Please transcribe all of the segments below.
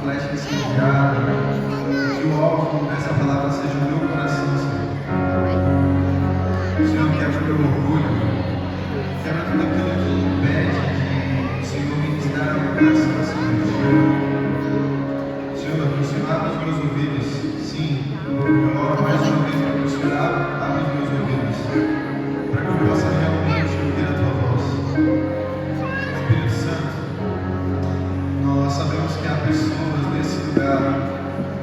flecha incendiada, que o alvo dessa palavra seja o meu coração, Senhor. Senhor, quebra o meu orgulho, quebra tudo aquilo que impede de, Senhor, ministrar o meu coração, Senhor. Senhor, que o Senhor abra os meus ouvidos. Sim, eu oro mais uma vez para que o Senhor abra os meus ouvidos, para que eu possa realmente ouvir a tua voz. Espírito Santo, nós sabemos que há pessoas nesse lugar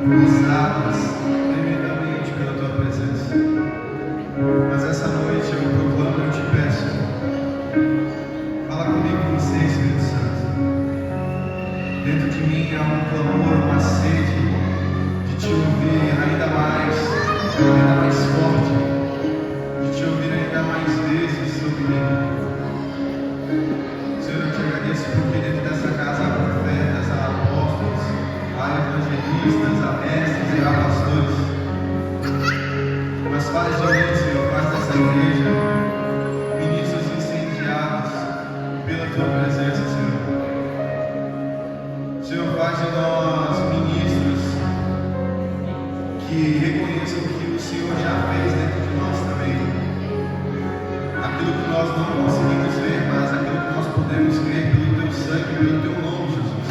usadas tremendamente pela tua presença, mas essa noite eu proclamo e eu te peço, fala comigo em você, Espírito Santo. Dentro de mim há um clamor, uma sede de te ouvir ainda mais forte, de te ouvir ainda mais vezes sobre mim. Senhor, eu te agradeço porque dentro dessa casa há profetas, há apóstolos, há evangelistas, há mestres e há pastores. Mas faz de mim, Senhor, faz dessa igreja ministros incendiados pela tua presença, Senhor. Senhor, faz de nós ministros que reconheçam que o Senhor já fez dentro de nós também. Aquilo que nós não conseguimos ver, mas aquilo que nós podemos crer pelo teu sangue, pelo teu nome, Jesus.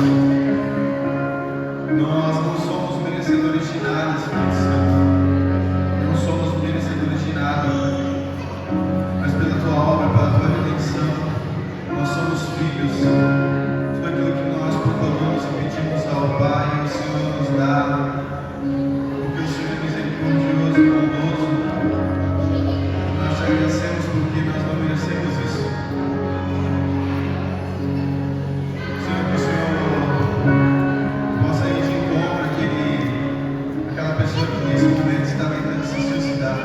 Nós não somos merecedores de nada, Espírito Santo. Não somos merecedores de nada, mas pela tua obra, pela tua redenção, nós somos filhos. Tudo aquilo que nós proclamamos e pedimos ao Pai, o Senhor nos dá. Porque o Senhor é misericordioso e bondoso. Nós te agradecemos porque nós não merecemos isso. Senhor, que o Senhor possa ir de encontro àquela pessoa que nesse momento está tentando se suicidar.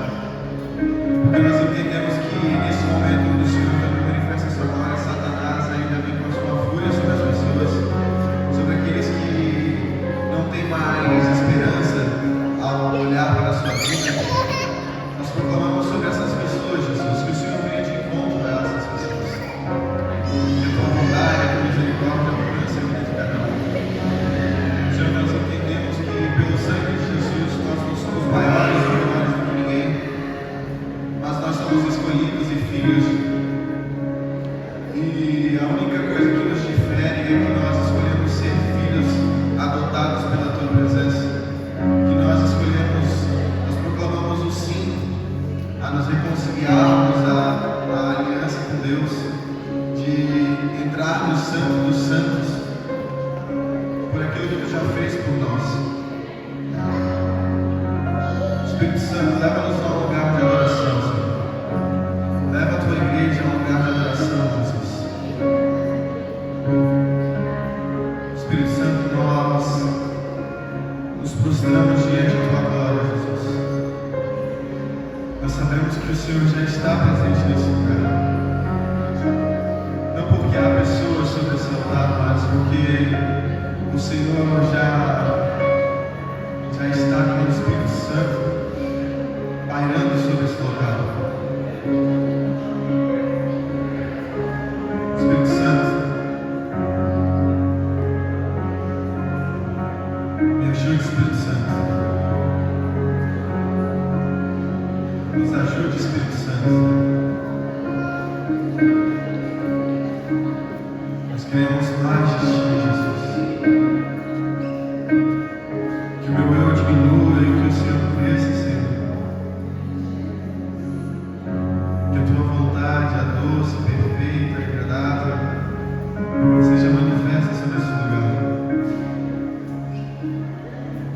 Porque nós entendemos que nesse momento onde o Senhor também manifesta a sua glória, Satanás ainda vem com a sua fúria sobre as pessoas, sobre aqueles que não têm mais esperança ao olhar para a sua vida. Nós proclamamos sobre essas pessoas, Jesus, que o Senhor venha de encontro a essas pessoas. Que a tua bondade, a tua misericórdia alcance a vida de cada um. Senhor, nós entendemos que pelo sangue de Jesus nós não somos maiores ou menores do que ninguém, mas nós somos escolhidos e filhos. E a única coisa que nos difere é que nós escolhemos ser filhos adotados pela tua presença. Que nós escolhemos, nós proclamamos o sim a nos reconciliarmos à aliança com Deus, de entrar no Santo dos Santos por aquilo que tu já fez por nós. Espírito Santo, leva-nos a um lugar de adoração, Senhor. Leva a tua igreja a um lugar de adoração, Jesus. Espírito Santo, nós nos prostramos diante da tua glória, Jesus. Nós sabemos que o Senhor já está presente nesse lugar. Não porque há pessoas sobre esse altar, mas porque o Senhor já está com o Espírito Santo pairando sobre esse lugar. Espírito Santo, me ajude, Espírito Santo. Nos ajude, Espírito Santo. Nós queremos mais de ti, Jesus. Que o meu eu diminua e que o Senhor cresça, Senhor. Que a tua vontade, a doce, perfeita, agradável, seja manifesta sobre esse lugar.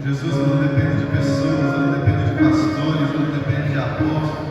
Jesus, eu não dependo de pessoas, eu não dependo de pastores, eu não dependo de apóstolos.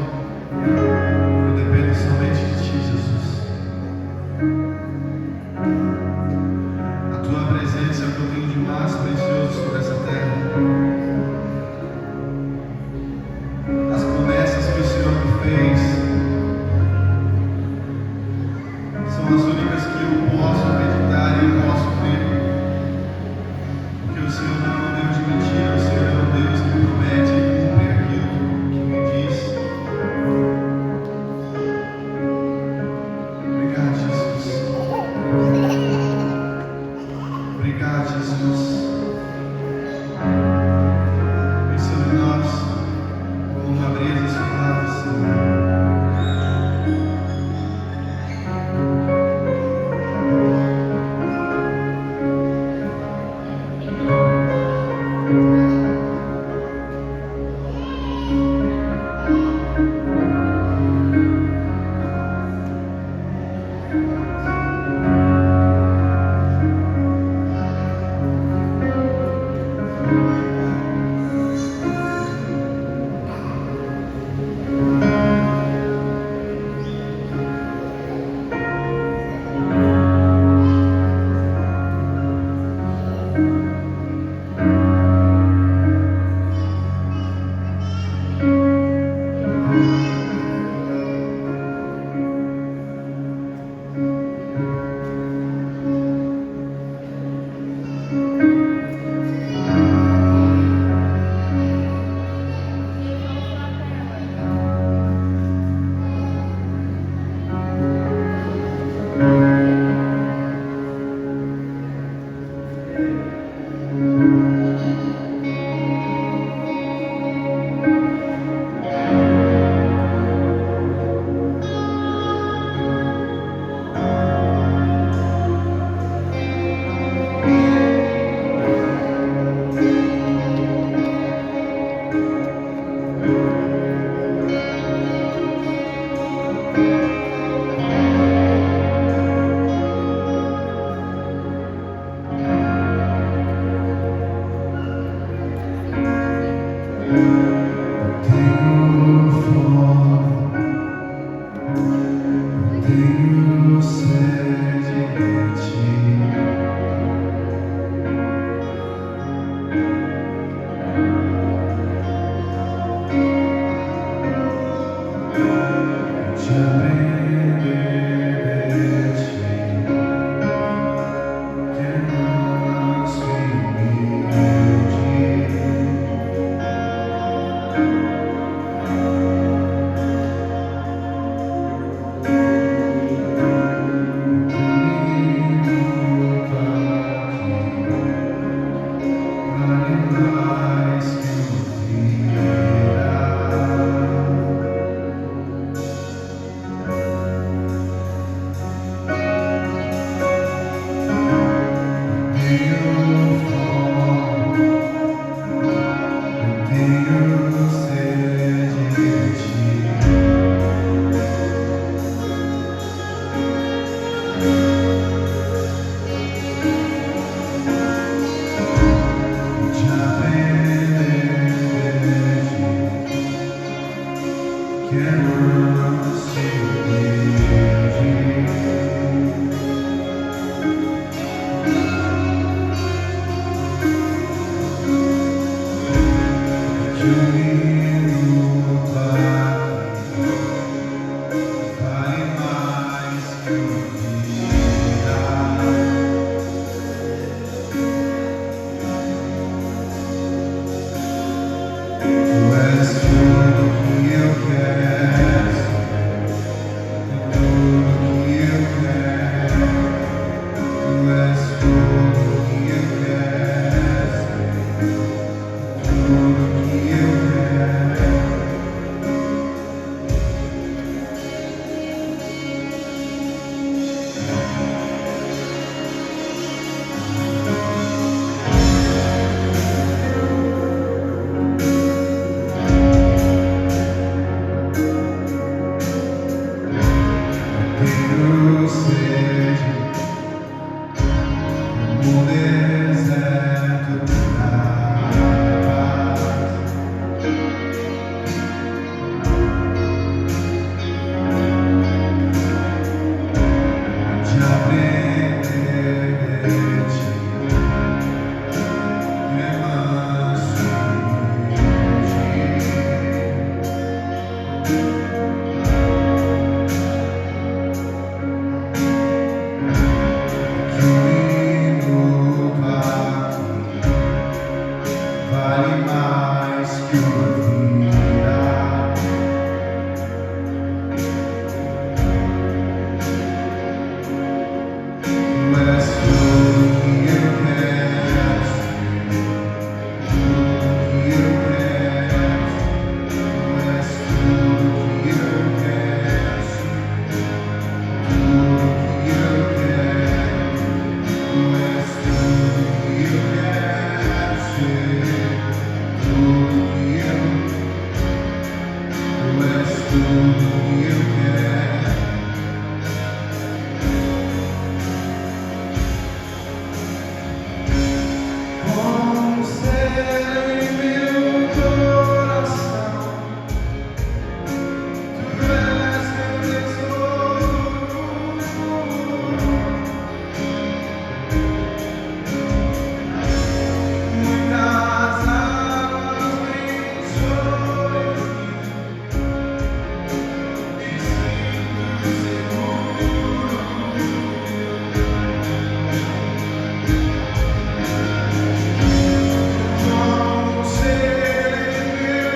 vale mais que uma vida. Tu és tudo que eu quero ser, tudo que eu quero. Tu és tudo que eu quero ser, tudo que eu quero. Tu és tudo que eu quero ser, tudo que eu. Tu és tudo que eu quero. Como ser em meu coração, tu és meu tesouro. Muitas águas vêm sobre mim, me sinto seguro. Como ser em meu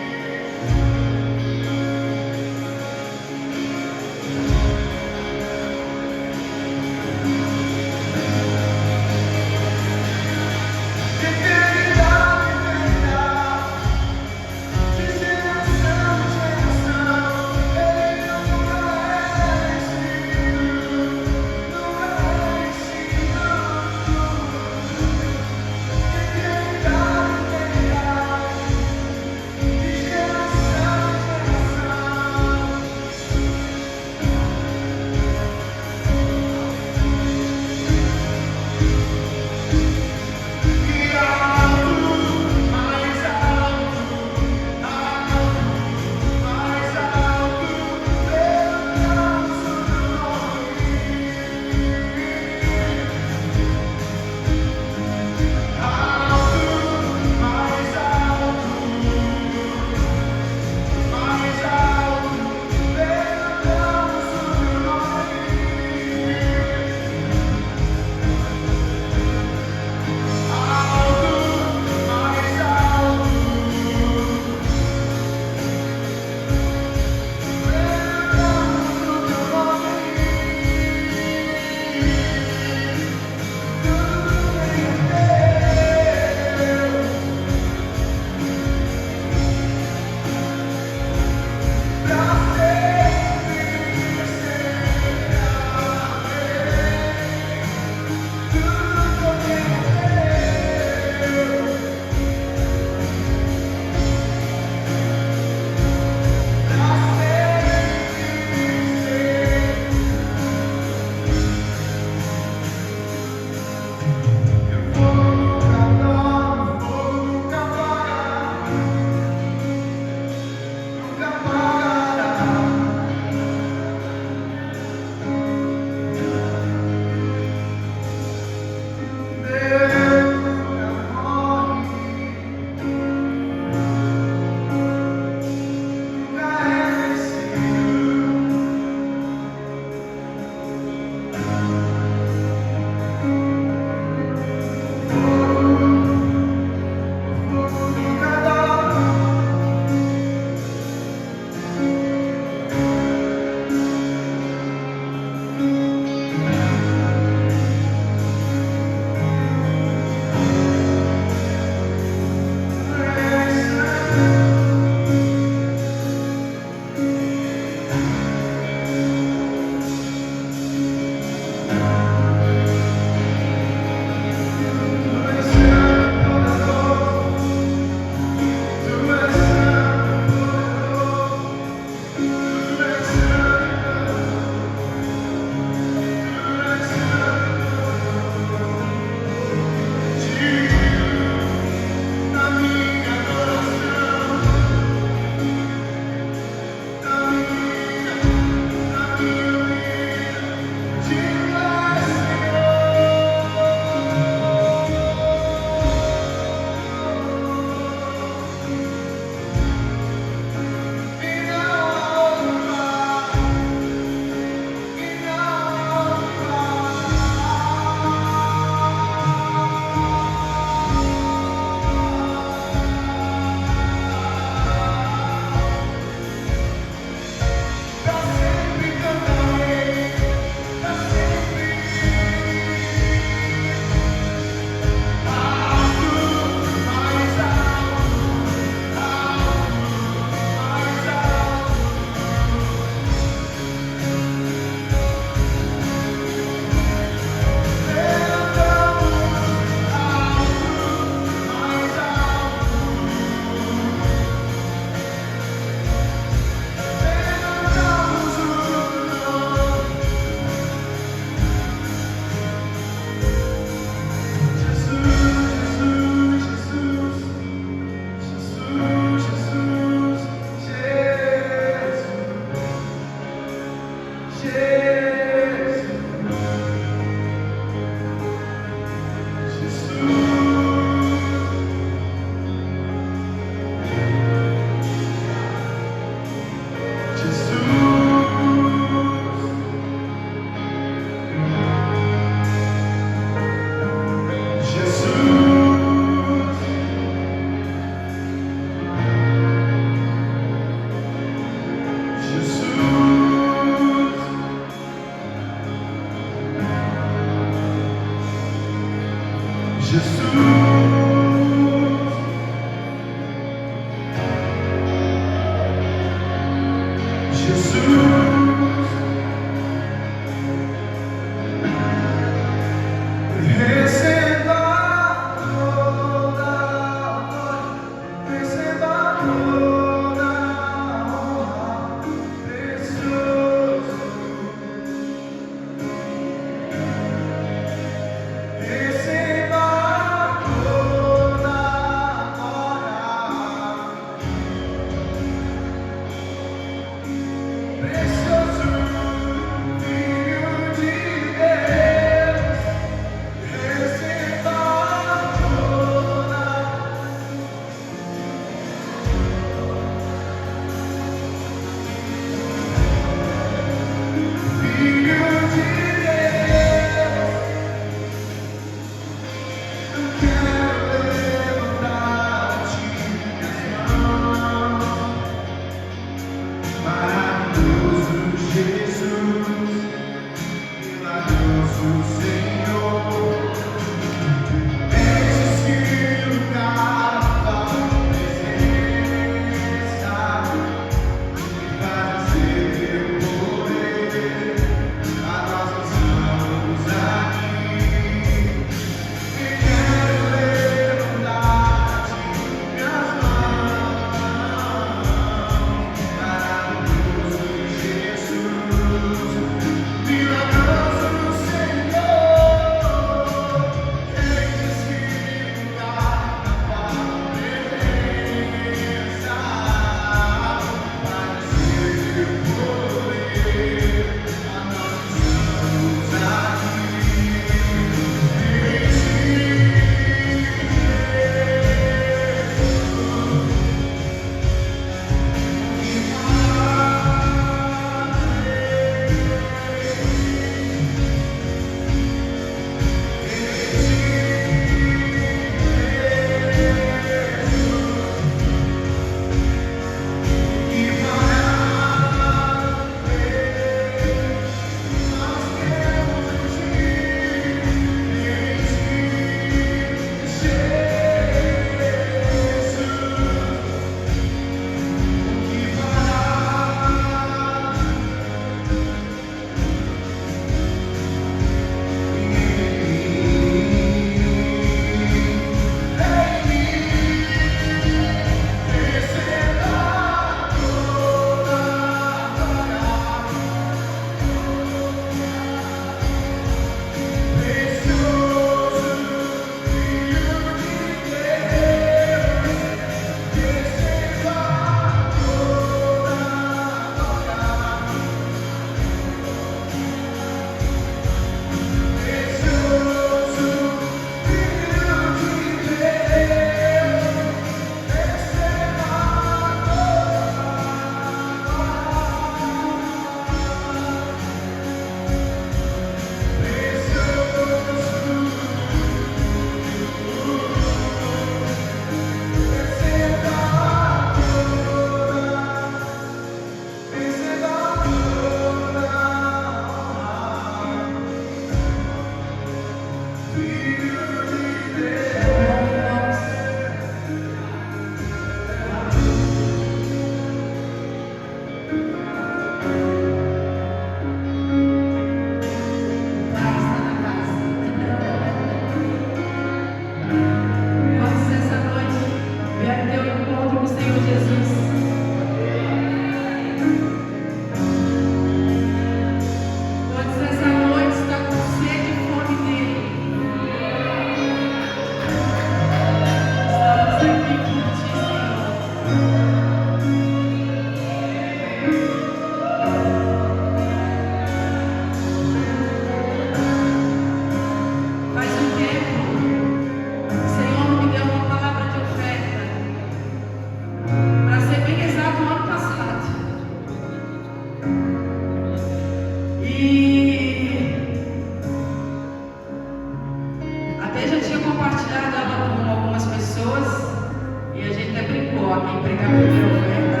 pregar a primeira oferta,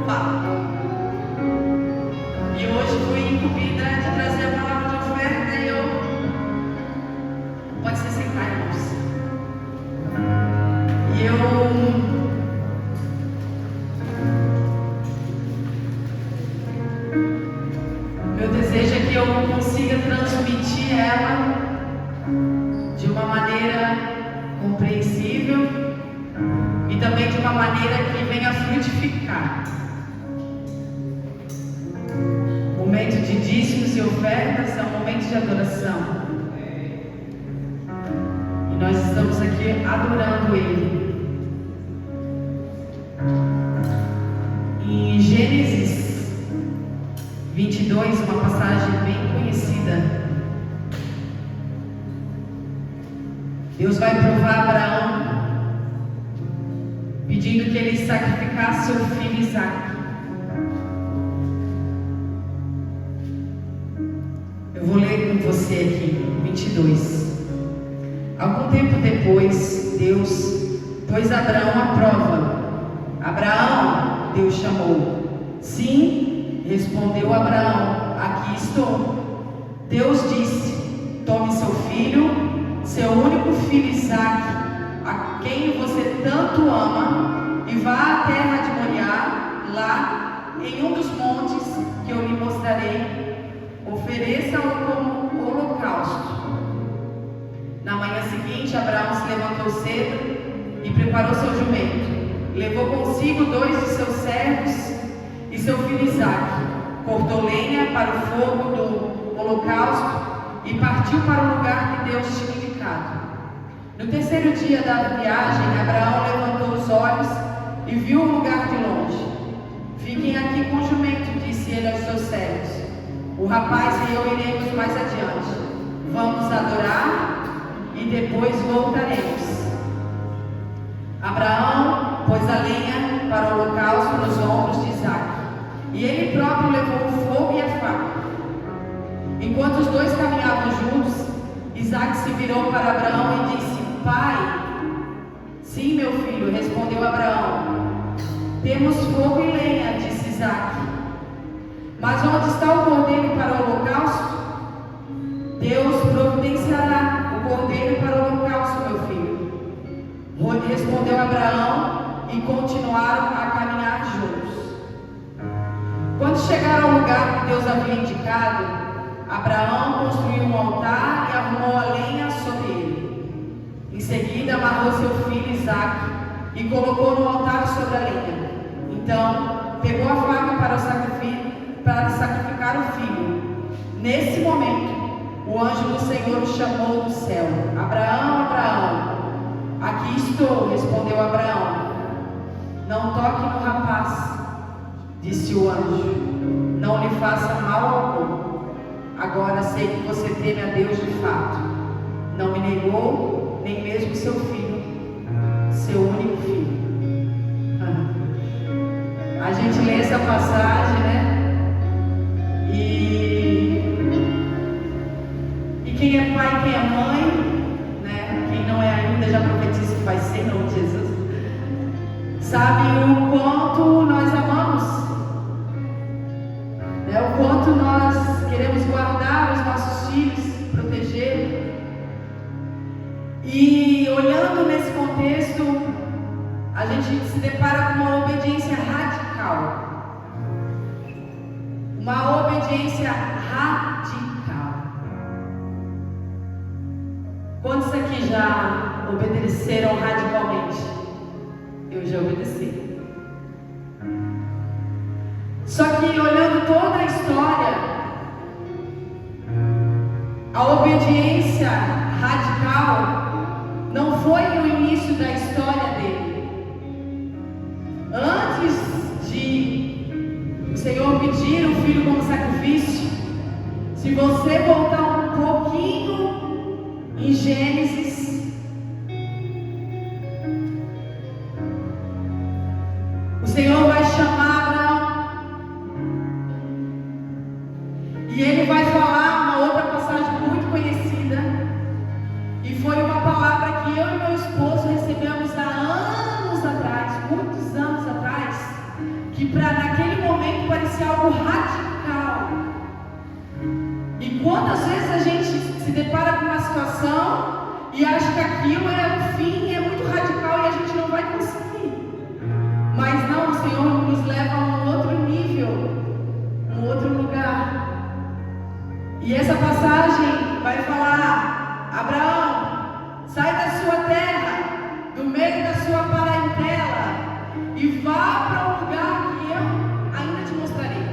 fala. E hoje fui incumbida de trazer a palavra de oferta e eu... Pode se sentar, irmãos. E eu... Meu desejo é que eu consiga transmitir ela de uma maneira compreensível e também de uma maneira que venha frutificar. O momento de dízimos e ofertas é um momento de adoração. E nós estamos aqui adorando Ele. Em Gênesis 22, uma passagem bem conhecida. Deus vai provar Abraão, pedindo que ele sacrificasse seu filho Isaque. Eu vou ler com você aqui, 22. Algum tempo depois, Deus pôs Abraão à prova. Abraão, Deus chamou. Sim, respondeu Abraão, aqui estou. Deus disse, tome seu filho, seu único filho Isaque, a quem você tanto ama, e vá à terra de Moriá, lá em um dos montes que eu lhe mostrarei. Ofereça-o como holocausto. Na manhã seguinte, Abraão se levantou cedo e preparou seu jumento. Levou consigo 2 de seus servos e seu filho Isaque. Cortou lenha para o fogo do holocausto e partiu para o lugar que Deus tinha indicado. No terceiro dia da viagem, Abraão levantou os olhos e viu o lugar de longe. Fiquem aqui com o jumento, disse ele aos seus servos. O rapaz e eu iremos mais adiante. Vamos adorar e depois voltaremos. Abraão pôs a lenha para o holocausto nos ombros de Isaque, e ele próprio levou o fogo e a faca. Enquanto os dois caminhavam juntos, Isaque se virou para Abraão e disse, Pai. Sim, meu filho, respondeu Abraão. Temos fogo e lenha, disse Isaque. Mas onde está o cordeiro para o holocausto? Deus providenciará o cordeiro para o holocausto, meu filho. Respondeu Abraão e continuaram a caminhar juntos. Quando chegaram ao lugar que Deus havia indicado, Abraão construiu um altar e arrumou a lenha sobre ele. Em seguida, amarrou seu filho Isaque e colocou no altar sobre a lenha. Então, pegou a faca para sacrificar o filho. Nesse momento, o anjo do Senhor o chamou do céu. Abraão, Abraão. Aqui estou, respondeu Abraão. Não toque no rapaz, disse o anjo. Não lhe faça mal algum. Agora sei que você teme a Deus de fato. Não me negou nem mesmo seu filho, seu único filho. A gente lê essa passagem, né? E quem é pai, quem é mãe, né? Quem não é ainda já profetiza que vai ser, em nome de Jesus. Sabe o quanto nós amamos, né? O quanto nós queremos guardar os nossos filhos, proteger. E olhando nesse contexto, a gente se depara com uma obediência radical. Uma obediência radical. Quantos aqui já obedeceram radicalmente? Eu já obedeci. Só que olhando toda a história, a obediência radical não foi no início da história dele. Antes de o Senhor pedir o filho como sacrifício, se você voltar um pouquinho em Gênesis, o Senhor vai chamar Abraão e ele vai falar uma outra passagem muito conhecida, e foi uma palavra que eu e meu esposo recebemos há anos atrás, muitos anos atrás. depara com uma situação e acha que aquilo é o fim, é muito radical e a gente não vai conseguir. Mas não, o Senhor nos leva a um outro nível, um outro lugar. E essa passagem vai falar: Abraão, sai da sua terra, do meio da sua parentela, e vá para um lugar que eu ainda te mostrarei.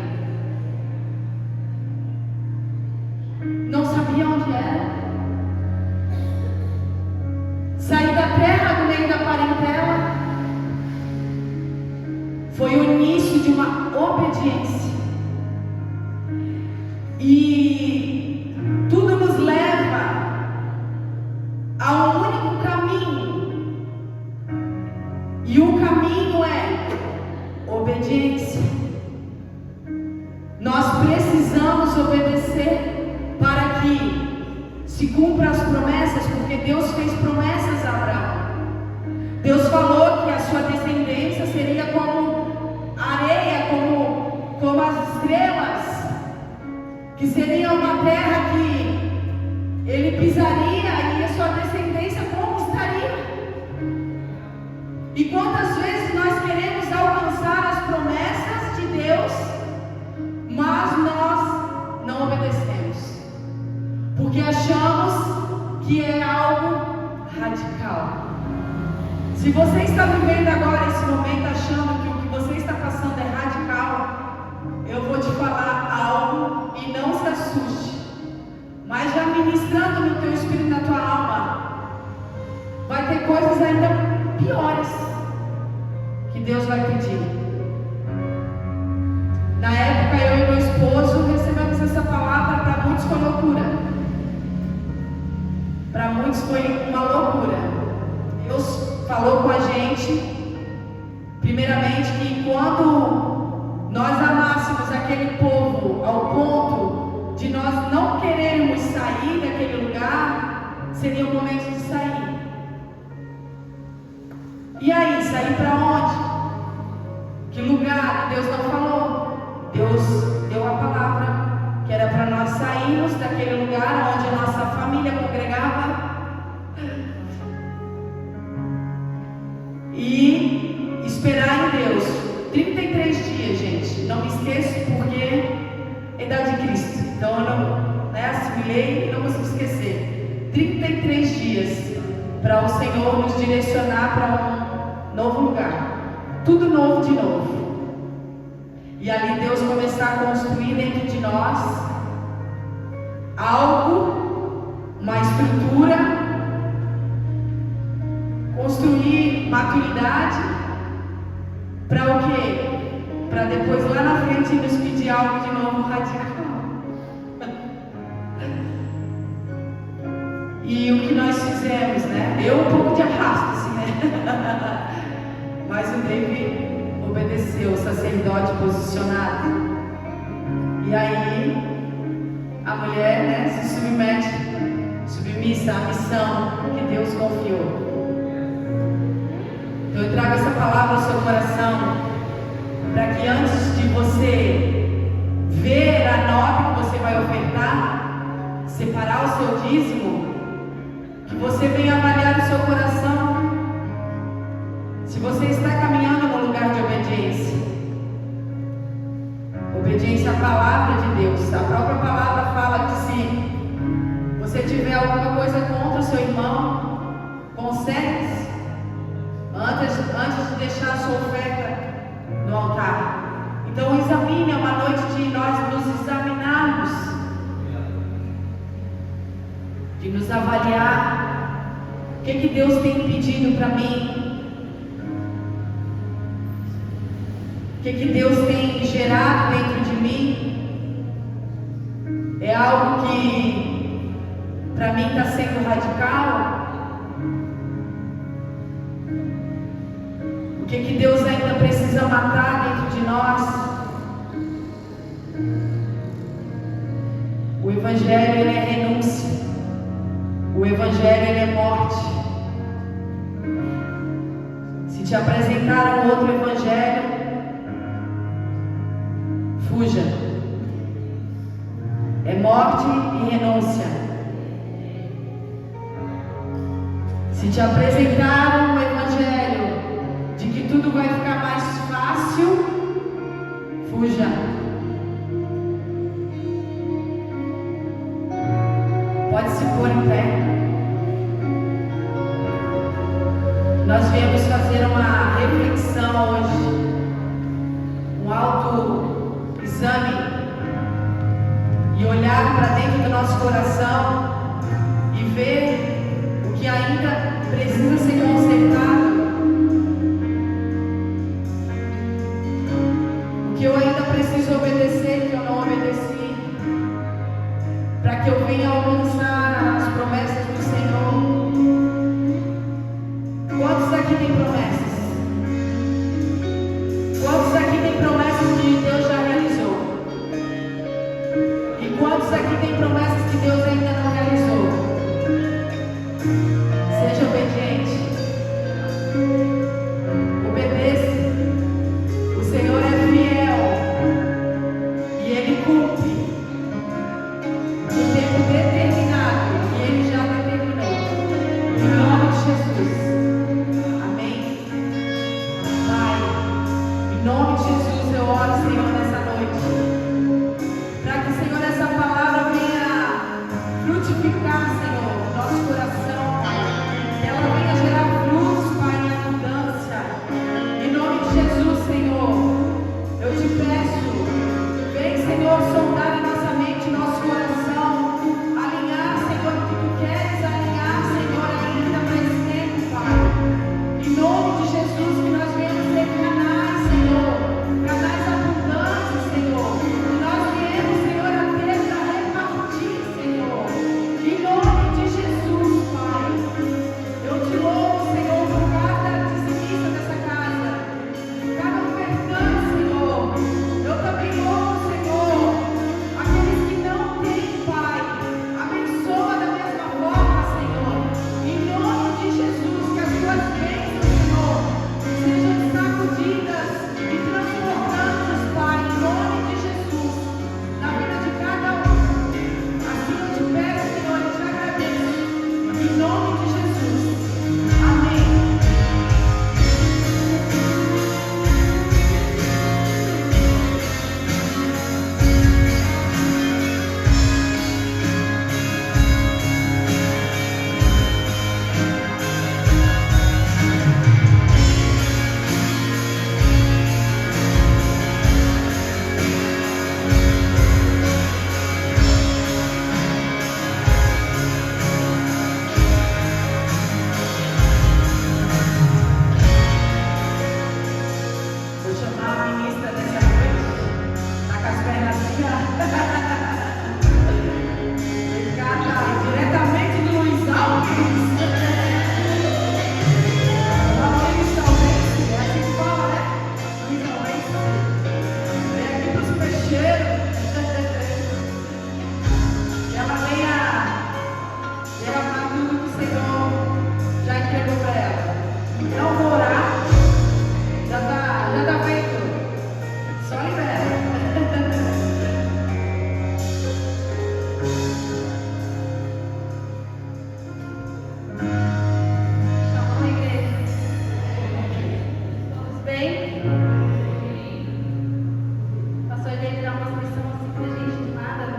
Não sabia onde era. Sair da terra, do meio da parentela, foi o início de uma obediência. E tudo nos leva a um único caminho. E o caminho é obediência. Nós precisamos obedecer para que se cumpram as promessas, porque Deus fez promessas a Abraão. Deus falou que a sua descendência seria como areia, como as estrelas, que seria uma terra que ele pisaria e a sua descendência conquistaria. E quantas vezes nós queremos alcançar as promessas de Deus, mas nós não obedecemos, porque achamos que é algo radical. Se você está vivendo agora esse momento achando que o que você está passando é radical, eu vou te falar algo e não se assuste, mas já ministrando no teu espírito, na tua alma, vai ter coisas ainda piores que Deus vai pedir. Na época eu e meu esposo recebemos essa palavra. Para muitos foi loucura, para muitos foi uma loucura. Deus falou com a gente, primeiramente, que quando nós amássemos aquele povo ao ponto de nós não querermos sair daquele lugar, seria o momento de sair. E aí, sair para onde? Que lugar? Deus não falou. Deus deu a palavra que era para nós sairmos daquele lugar onde a nossa família congregava e esperar em Deus. 33 dias, gente. Não me esqueço, porque é a idade de Cristo. Então eu não assimilei e não consigo esquecer. 33 dias para o Senhor nos direcionar para um novo lugar. Tudo novo de novo. E ali Deus começar a construir dentro de nós algo, uma estrutura, construir maturidade, para o quê? Para depois lá na frente nos pedir algo de novo radical. E o que nós fizemos, né? Eu um pouco de arrasto, assim, né? Mas o David obedeceu, o sacerdote posicionado. E aí a mulher, né, se submete, submissa à missão que Deus confiou. Então eu trago essa palavra ao seu coração, para que antes de você ver a nota que você vai ofertar, separar o seu dízimo, que você venha avaliar o seu coração, se você está caminhando no lugar de obediência. Obediência à palavra de Deus. A própria palavra fala que se você tiver alguma coisa contra o seu irmão, conserte antes de deixar a sua oferta no altar. Então examine, é uma noite de nós nos examinarmos, de nos avaliar. O que Deus tem pedido para mim? O que Deus tem gerado dentro de mim? É algo que para mim está sendo radical? O que Deus ainda precisa matar dentro de nós? O Evangelho, ele é renúncia. O Evangelho, ele é morte. Se te apresentaram outro Evangelho, fuja. É morte e renúncia. Se te apresentaram o Evangelho de que tudo vai ficar mais fácil, fuja. Pode se pôr em pé. Nós viemos fazer uma reflexão hoje, um autoexame e olhar para dentro do nosso coração e ver o que ainda precisa ser consertado, o que eu ainda preciso obedecer, que eu não obedeci, para que eu venha alcançar as promessas do Senhor. Quantos aqui têm promessas? Quantos aqui têm promessas que Deus já realizou? E quantos aqui têm promessas que Deus ainda não realizou? Seja obediente. Obedeça. O Senhor é fiel e Ele cumpre o tempo determinado que Ele já determinou. Em nome de Jesus. Em nome de Jesus eu oro, Senhor, nessa noite, para que, Senhor, essa palavra venha frutificar, Senhor, no nosso coração, Pai, que ela venha gerar frutos, Pai, em abundância. Em nome de Jesus, Senhor, eu te peço, vem, Senhor, sondar a nossa mente, nosso coração, alinhar, Senhor, o que tu queres alinhar, Senhor, ainda para esse tempo, Pai. Em nome de Jesus, que nós venhamos ser canais, canais abundantes, Senhor, e nós viemos, Senhor, a ter para repartir, Senhor, em nome de Jesus, Pai. Eu te louvo, Senhor, por cada dizimista dessa casa, cada ofertante, Senhor. Eu também louvo, Senhor, aqueles que não têm, Pai, abençoa da mesma forma, Senhor, em nome de Jesus, que as tuas bênçãos, Senhor, sejam sacudidas e transformadas, Pai, em nome de Jesus, na vida de cada um. Assim eu te peço, Senhor, e te agradeço, em nome de Jesus. Amém. Vou chamar a ministra dessa noite. Tá com as pernas assim, ó. Obrigada. Diretamente do Luiz Alves. Luiz Alves, é assim que fala, né? Luiz Alves. Vem aqui pros peixeiros. E ela venha derramar tudo que o Senhor já entregou para ela. Não vou orar. Já tá feito. Só libera. Chamou a igreja. Todos bem? Pastor Diego dá uma lição assim pra gente de nada, né?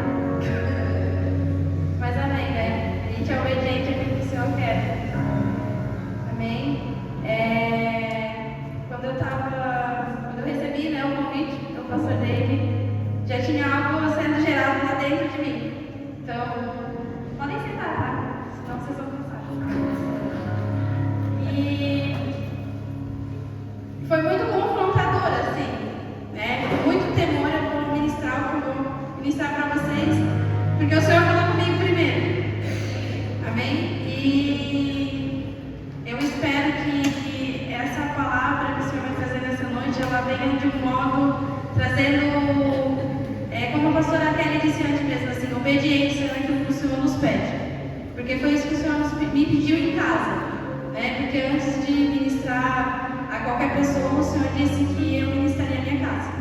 Mas amém, né? A gente é obediente àquilo que o Senhor quer. Amém? Quando eu recebi, né, o convite do pastor David, já tinha algo sendo gerado lá dentro de mim. Então, podem sentar, tá? Senão vocês vão cansar. E foi muito confrontador, assim, né? Muito temor, eu vou ministrar para vocês, porque o Senhor falou comigo primeiro. Amém? E eu espero que essa palavra que o Senhor vai trazer nessa noite, ela venha de um modo trazendo, como a pastora Kelly disse antes mesmo, assim, obediência naquilo que o Senhor nos pede. Porque foi isso que o Senhor me pediu em casa, né? Porque antes de ministrar a qualquer pessoa, o Senhor disse que eu ministraria a minha casa.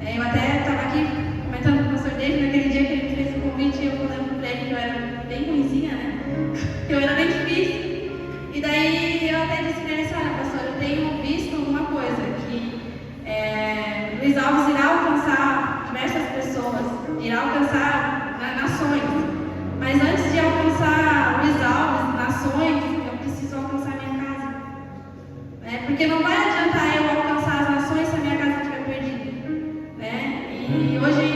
Eu até estava aqui comentando com o pastor David naquele dia que ele me fez o convite, e eu falando para ele que eu era bem ruimzinha, né? Que eu era bem difícil. Luiz Alves irá alcançar diversas pessoas, irá alcançar nações. Mas antes de alcançar Luiz Alves, nações, eu preciso alcançar minha casa. Porque não vai adiantar eu alcançar as nações se a minha casa estiver perdida. E hoje,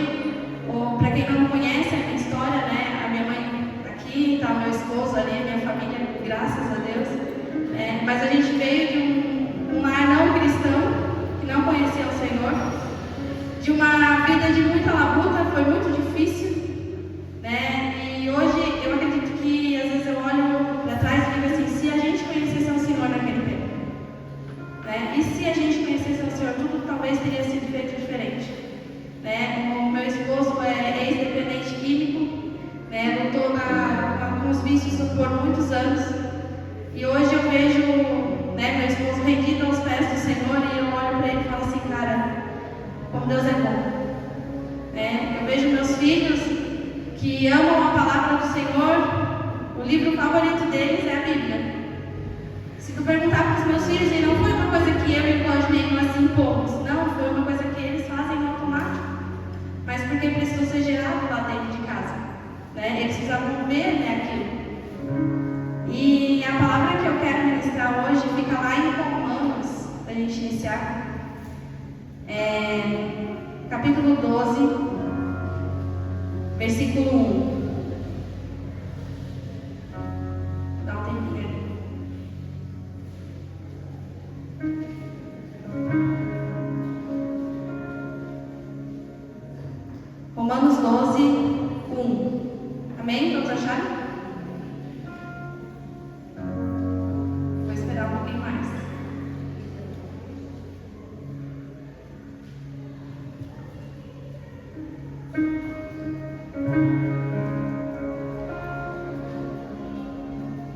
para quem não conhece a minha história, a minha mãe está aqui, está meu esposo ali, a minha família, graças a Deus. Mas a gente veio de um lar não cristão, que não conhecia o Senhor, de uma vida de muita labuta, foi muito difícil. E hoje eu acredito que às vezes eu olho para trás e digo assim, se a gente conhecesse o Senhor naquele tempo, e se a gente conhecesse o Senhor, tudo talvez teria sido feito diferente. O meu esposo é ex-dependente químico, lutou com os vícios por muitos anos, e hoje eu vejo meu esposo rendido aos pés do Senhor, e eu olho para ele e falo assim, cara, como Deus é bom. Eu vejo meus filhos que amam a palavra do Senhor, o livro favorito deles é a Bíblia. Se tu perguntar para os meus filhos, e não foi uma coisa que eu imaginei nós impomos, não, foi uma coisa que eles fazem automático, mas porque precisou ser gerado lá dentro de casa. Eles precisavam ver aquilo. E a palavra que eu quero ministrar hoje fica lá em Romanos, para a gente iniciar, capítulo 12, versículo 1. Dá um tempinho ali. Romanos 12, 1. Amém? Todos acharam? Vou esperar um pouquinho mais.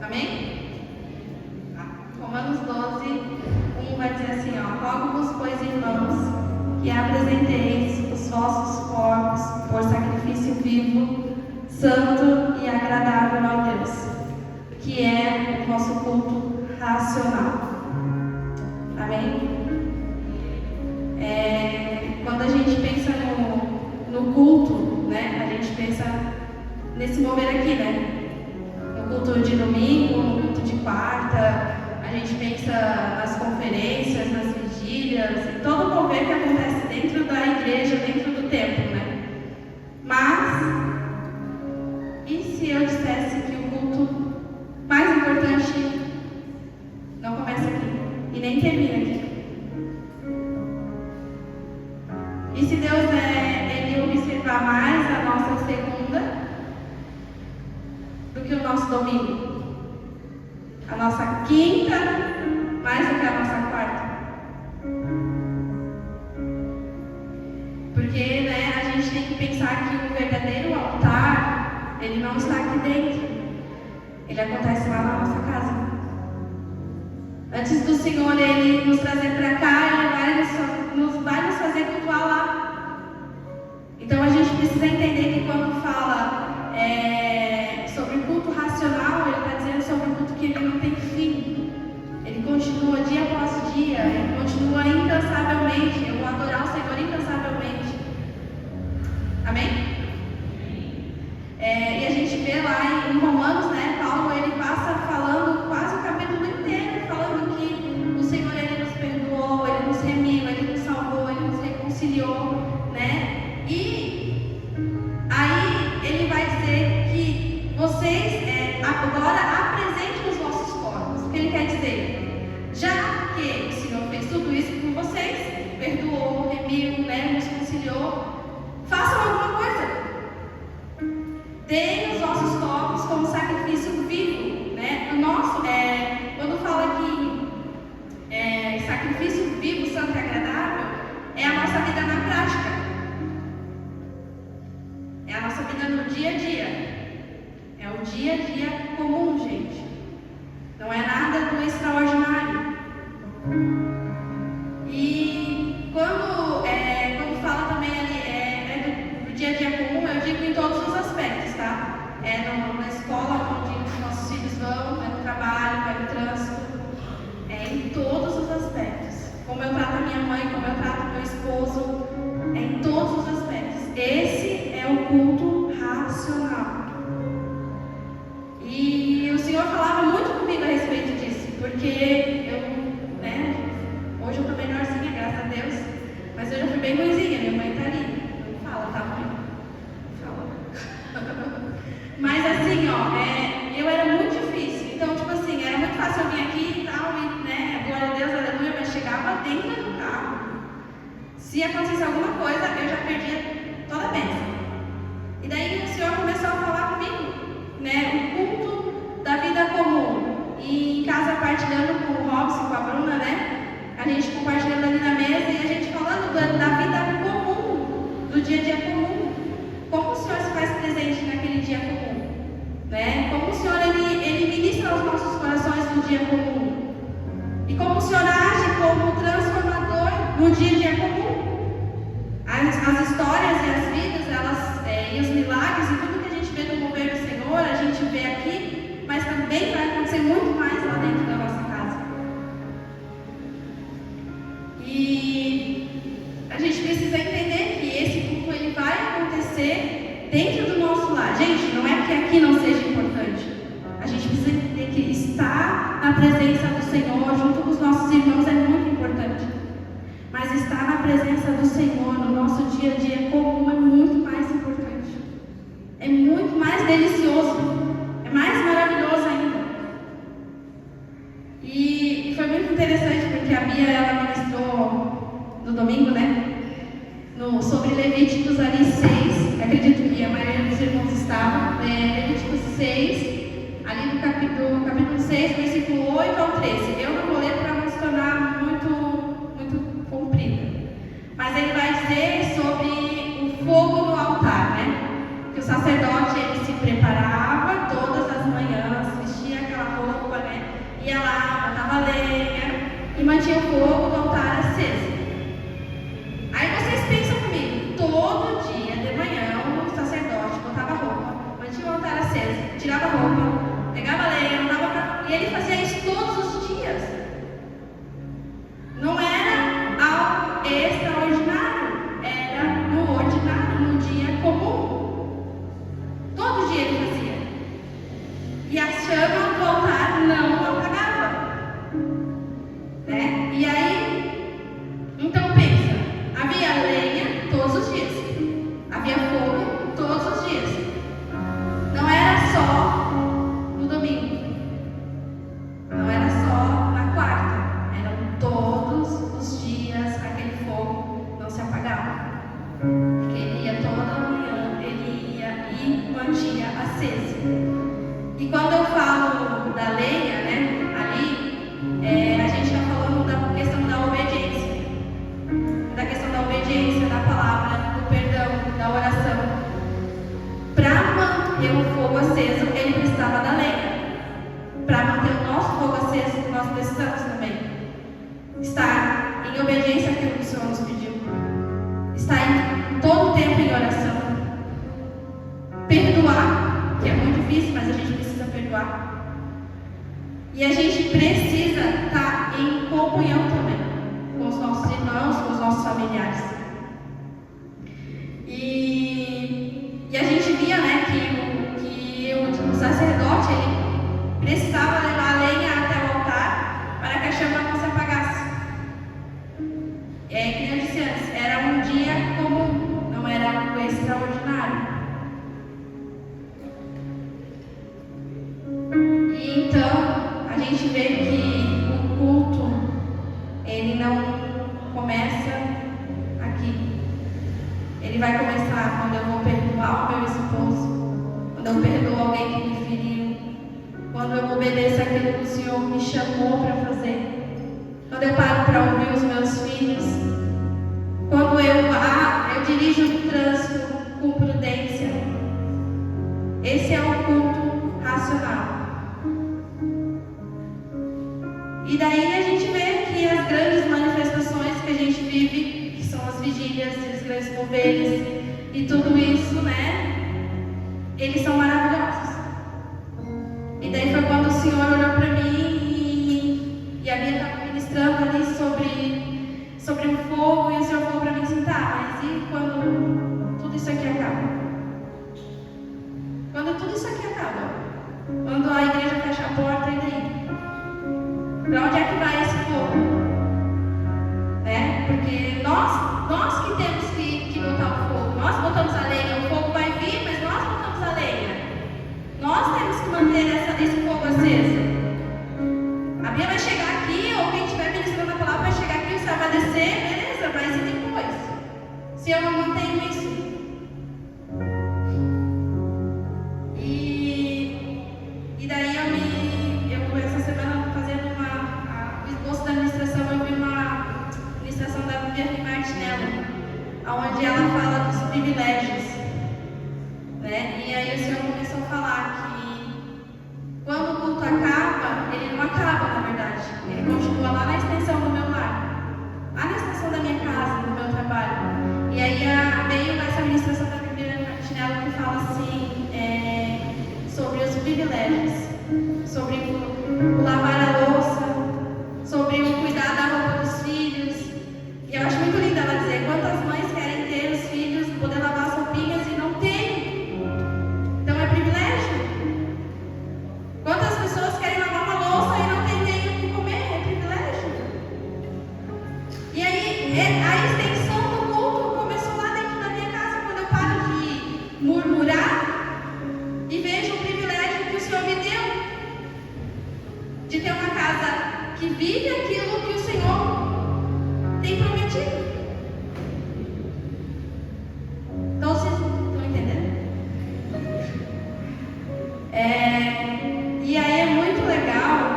Amém? Romanos 12, 1 vai dizer assim, rogo-vos, pois, irmãos, que apresenteis os vossos corpos por sacrifício vivo, santo e agradável a Deus, que é o vosso culto racional. Amém? Quando a gente pensa no culto, a gente pensa nesse mover aqui, no culto de domingo, no culto de quarta, a gente pensa nas conferências, nas vigílias, em todo o mover que acontece dentro da igreja, dentro do templo, Mas, e se eu dissesse que o culto mais importante não começa aqui e nem termina aqui? E se Deus Ele observar mais a nossa segunda do que o nosso domingo? A nossa quinta mais do que a nossa quarta? Porque a gente tem que pensar que o verdadeiro altar, ele não está aqui dentro, ele acontece lá na nossa casa. Antes do Senhor Ele nos trazer para cá, Ele vai nos fazer cultuar lá. Então a gente precisa entender que quando fala sobre culto racional, Ele está dizendo sobre um culto que ele não tem fim. Ele continua dia após dia, Ele continua incansavelmente. Eu vou adorar o Senhor incansavelmente. Amém? E a gente vê lá em Romanos, Paulo ele passa falando quase o capítulo inteiro, falando que o Senhor Ele nos perdoou, Ele nos remiu, Ele nos salvou, Ele nos reconciliou, E aí ele vai dizer que vocês agora apresentem os vossos corpos. O que ele quer dizer? Já que o Senhor fez tudo isso por vocês, perdoou, remiu, nos reconciliou, façam alguma coisa. Deem os vossos corpos como sacrifício vivo, O nosso, quando fala que sacrifício vivo, santo e agradável, é a nossa vida na prática. É a nossa vida no dia a dia. É o dia a dia comum, gente. Não é nada do extraordinário. E quando fala também ali do dia a dia comum, eu digo em todos os aspectos, tá? Na escola onde os nossos filhos vão, no trabalho, no trânsito, em todos os aspectos. Como eu trato a minha mãe, como eu trato meu esposo, eu já fui bem ruimzinha, minha mãe tá ali. Não fala, tá, mãe? Fala. Mas assim, ó, eu era muito difícil. Então, tipo assim, era muito fácil eu vir aqui e tal, e, né, glória a Deus, aleluia, mas chegava dentro do carro. Se acontecesse alguma coisa, eu já perdia toda a bênção. E daí o Senhor começou a falar comigo, né, o culto da vida comum. E em casa, partilhando com o Robson, com a Bruna, né, a gente compartilhando ali na mesa e a gente falando da vida comum, do dia a dia comum. Como o Senhor se faz presente naquele dia comum, né? Como o Senhor, ele ministra aos nossos corações no dia comum. E como o Senhor age como transformador no dia a dia comum. As histórias e as vidas, e os milagres e tudo que a gente vê no mover do Senhor, a gente vê aqui, mas também vai acontecer muito mais lá dentro da nossa casa. E a gente precisa entender que esse culto ele vai acontecer dentro do nosso lar. Gente, não é que aqui não seja importante. A gente precisa entender que estar na presença do Senhor junto com os nossos irmãos é muito importante. Mas estar na presença do Senhor no nosso dia a dia comum é muito mais importante. É muito mais delicioso. É mais maravilhoso ainda. E foi muito interessante porque a Bia, ela ministrou no domingo, né? Sobre Levíticos ali 6. Acredito que a maioria dos irmãos estavam. Levíticos 6, ali no capítulo 6, versículo 8 ao 13. Eu não vou ler para não se tornar muito comprida. Mas ele vai dizer sobre o fogo no altar, né? Que o sacerdote, ele se preparava todas as manhãs, vestia aquela roupa, né? Ia lá, botava lenha e mantinha o fogo do altar aceso. Aí vocês pensam comigo, todo dia de manhã o sacerdote botava roupa, mantinha o altar aceso, tirava a roupa, pegava lenha, e ele fazia isso todos os dias. Não era algo extraordinário, era no ordinário, no dia comum. Todo dia ele fazia. E a chama do altar não apagava. Né? E aí, então pensa, havia lenha todos os dias, havia fogo todos os dias. Não era só no domingo, não era só na quarta, eram todos os dias aquele fogo não se apagava. Porque ele ia toda manhã, ele ia e mantinha aceso. E quando eu falo da lenha, né, ali, a gente está falando da questão da obediência. Da questão da obediência, da palavra, do perdão, da oração. Para manter o fogo aceso, ele precisava da lenha. Para manter o nosso fogo aceso, nós precisamos também estar em obediência àquilo que o Senhor nos pediu. Estar em todo o tempo em oração. Perdoar, que é muito difícil, mas a gente precisa perdoar. E a gente precisa estar em comunhão também com os nossos irmãos, com os nossos familiares. E a gente via, né, que o sacerdote ele precisava levar a lenha até o altar para que a chama não se apagasse. E aí, como eu disse antes, era um dia comum, não era algo extraordinário. E então, a gente vê que o culto, ele não começa aqui. Ele vai começar quando eu vou perdoar o meu esposo, quando eu perdoo alguém que me feriu, quando eu obedeço aquilo que o Senhor me chamou para fazer, quando eu paro para ouvir os meus filhos, quando eu dirijo o trânsito com prudência. Esse é o culto racional. E daí a gente vê que as grandes manifestações que a gente vive, que são as vigílias, os grandes moveres e tudo isso, né? Eles são maravilhosos. E daí foi quando o Senhor olhou para mim e a Bia estava ministrando ali sobre o fogo, e o Senhor falou para mim assim, tá, mas e quando tudo isso aqui acaba? Quando tudo isso aqui acaba? Quando a igreja fecha a porta, e daí? Para onde é que vai esse fogo? Né? Porque nós se eu não mantenho isso? E daí eu essa semana fazendo o esboço da administração, eu vi uma administração da Viviane Martinello, onde ela fala dos privilégios, né? E aí o Senhor começou a falar que quando o culto acaba, ele não acaba, na verdade, ele continua lá na extensão do meu lar, lá na extensão da minha casa, do meu trabalho. E aí veio essa administração da Viviane Martinello que fala assim, sobre os privilégios, sobre o lavar a louça, sobre o cuidar da roupa dos filhos. E eu acho muito lindo ela dizer quantas mães querem ter os filhos, poder lavar as roupinhas e não tem. Então é privilégio. Quantas pessoas querem lavar uma louça e não tem nem o que comer? É privilégio. E aí a extensão do culto começou lá dentro da minha casa, quando eu paro de murmurar e vejo o privilégio que o Senhor me deu de ter uma casa que vive aquilo que o Senhor tem prometido. Então vocês estão entendendo? E aí é muito legal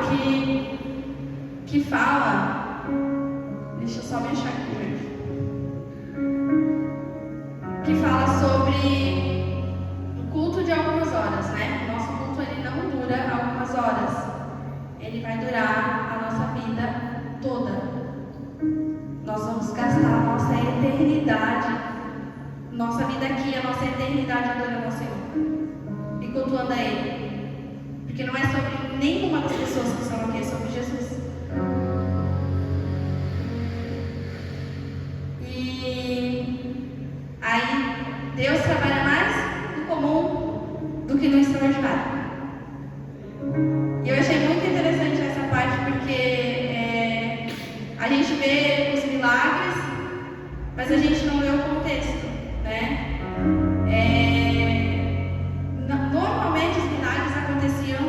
que fala, deixa eu só me achar aqui, gente, que fala sobre o culto de algumas horas, né? O nosso culto ele não dura algumas horas, ele vai durar a nossa vida toda. Nós vamos gastar a nossa eternidade, nossa vida aqui, a nossa eternidade adorando ao Senhor e cultuando a Ele. Porque não é sobre nenhuma das pessoas que estão aqui, é sobre Jesus. E aí, Deus trabalha mais no comum do que no extraordinário. E eu achei muito interessante essa parte, porque a gente vê os milagres, mas a gente não vê o contexto, né? Normalmente os milagres aconteciam,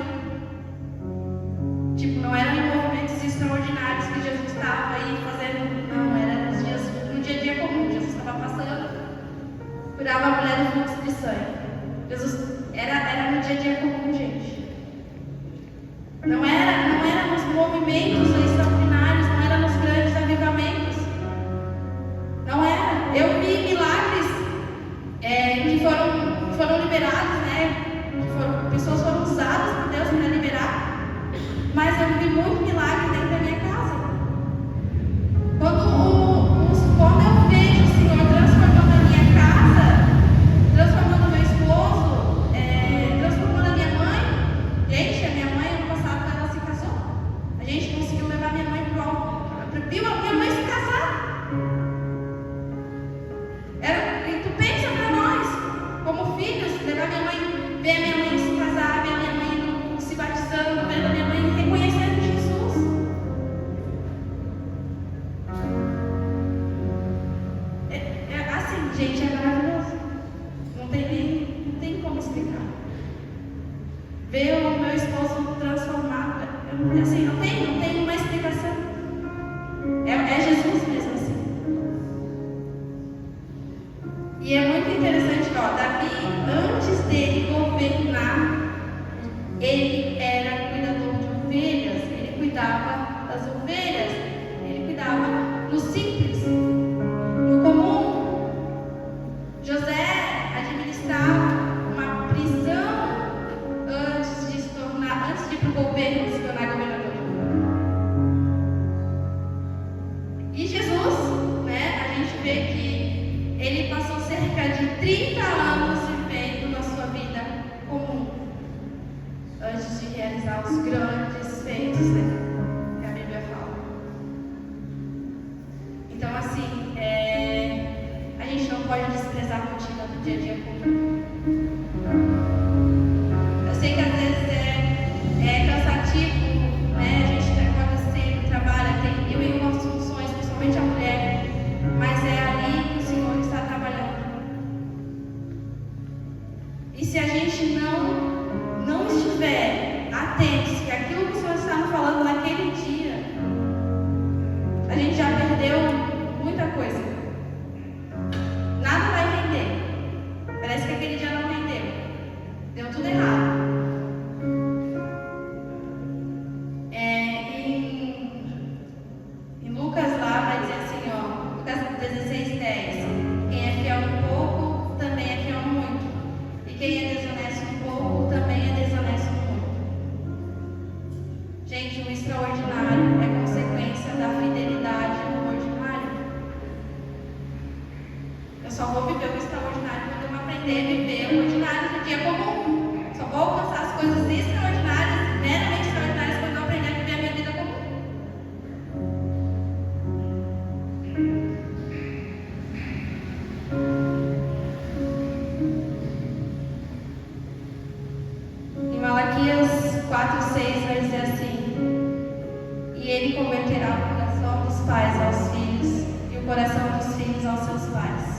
tipo, não eram em movimentos extraordinários que Jesus estava aí fazendo, não, era no dia a dia comum. Jesus estava passando, curava a mulher do fluxo de sangue. Jesus era no dia a dia comum, gente. Não era nos movimentos extraordinários, não era nos grandes avivamentos. Não era. Eu vi milagres que foram liberados, né? Pessoas foram usadas por Deus para liberar. Mas eu vi muito milagre dentro da minha casa. Quando eu vejo o Senhor transformando a minha casa, transformando meu esposo, transformando a minha mãe. Gente, a minha mãe, ano passado, ela se casou. A gente conseguiu levar minha mãe para o alto. Viu a minha mãe se casar. E tu pensa para nós, como filhos, levar minha mãe, ver a minha mãe se casar, ver a minha mãe se batizando, ver a minha mãe reconhecendo Jesus. Assim, gente, é maravilhoso. Não tem como explicar. Ver o meu esposo transformado, assim, não tem uma explicação. É Jesus mesmo assim. E é muito interessante, Davi, antes dele governar, ele era cuidador de ovelhas, ele cuidava das ovelhas, ele cuidava no simples, no comum. José administrava uma prisão antes de ir para o governo, se tornar governador. E Jesus, né, a gente vê que ele passou cerca de 30 anos vivendo na sua vida comum, antes de realizar os grandes feitos, né, que a Bíblia fala. Então, assim, a gente não pode desprezar a rotina do dia a dia comum. Eu sei que às vezes é cansativo, né, a gente acorda cedo, trabalha, tem mil e uma funções, principalmente a mulher, mas é ali que o Senhor está trabalhando. E se a gente não estiver atentos que aquilo que o Senhor está nos falando naquele dia, a gente já perdeu muita coisa. só vou viver o extraordinário quando eu aprender a viver o ordinário do dia comum. Só vou alcançar as coisas extraordinárias, meramente extraordinárias, quando eu aprender a viver a minha vida comum. Em Malaquias 4:6 vai dizer assim: e ele converterá o coração dos pais aos filhos e o coração dos filhos aos seus pais.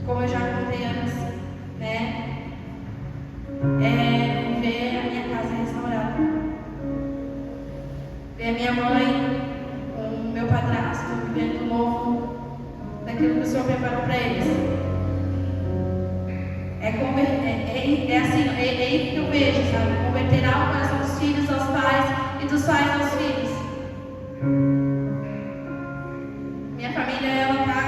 Como eu já contei antes, né? Ver a minha casa restaurada, ver a minha mãe com o meu padrasto vivendo novo daquilo que o Senhor preparou para eles. É assim, é isso que eu vejo, sabe? Converterá o coração dos filhos aos pais e dos pais aos filhos. Minha família, ela está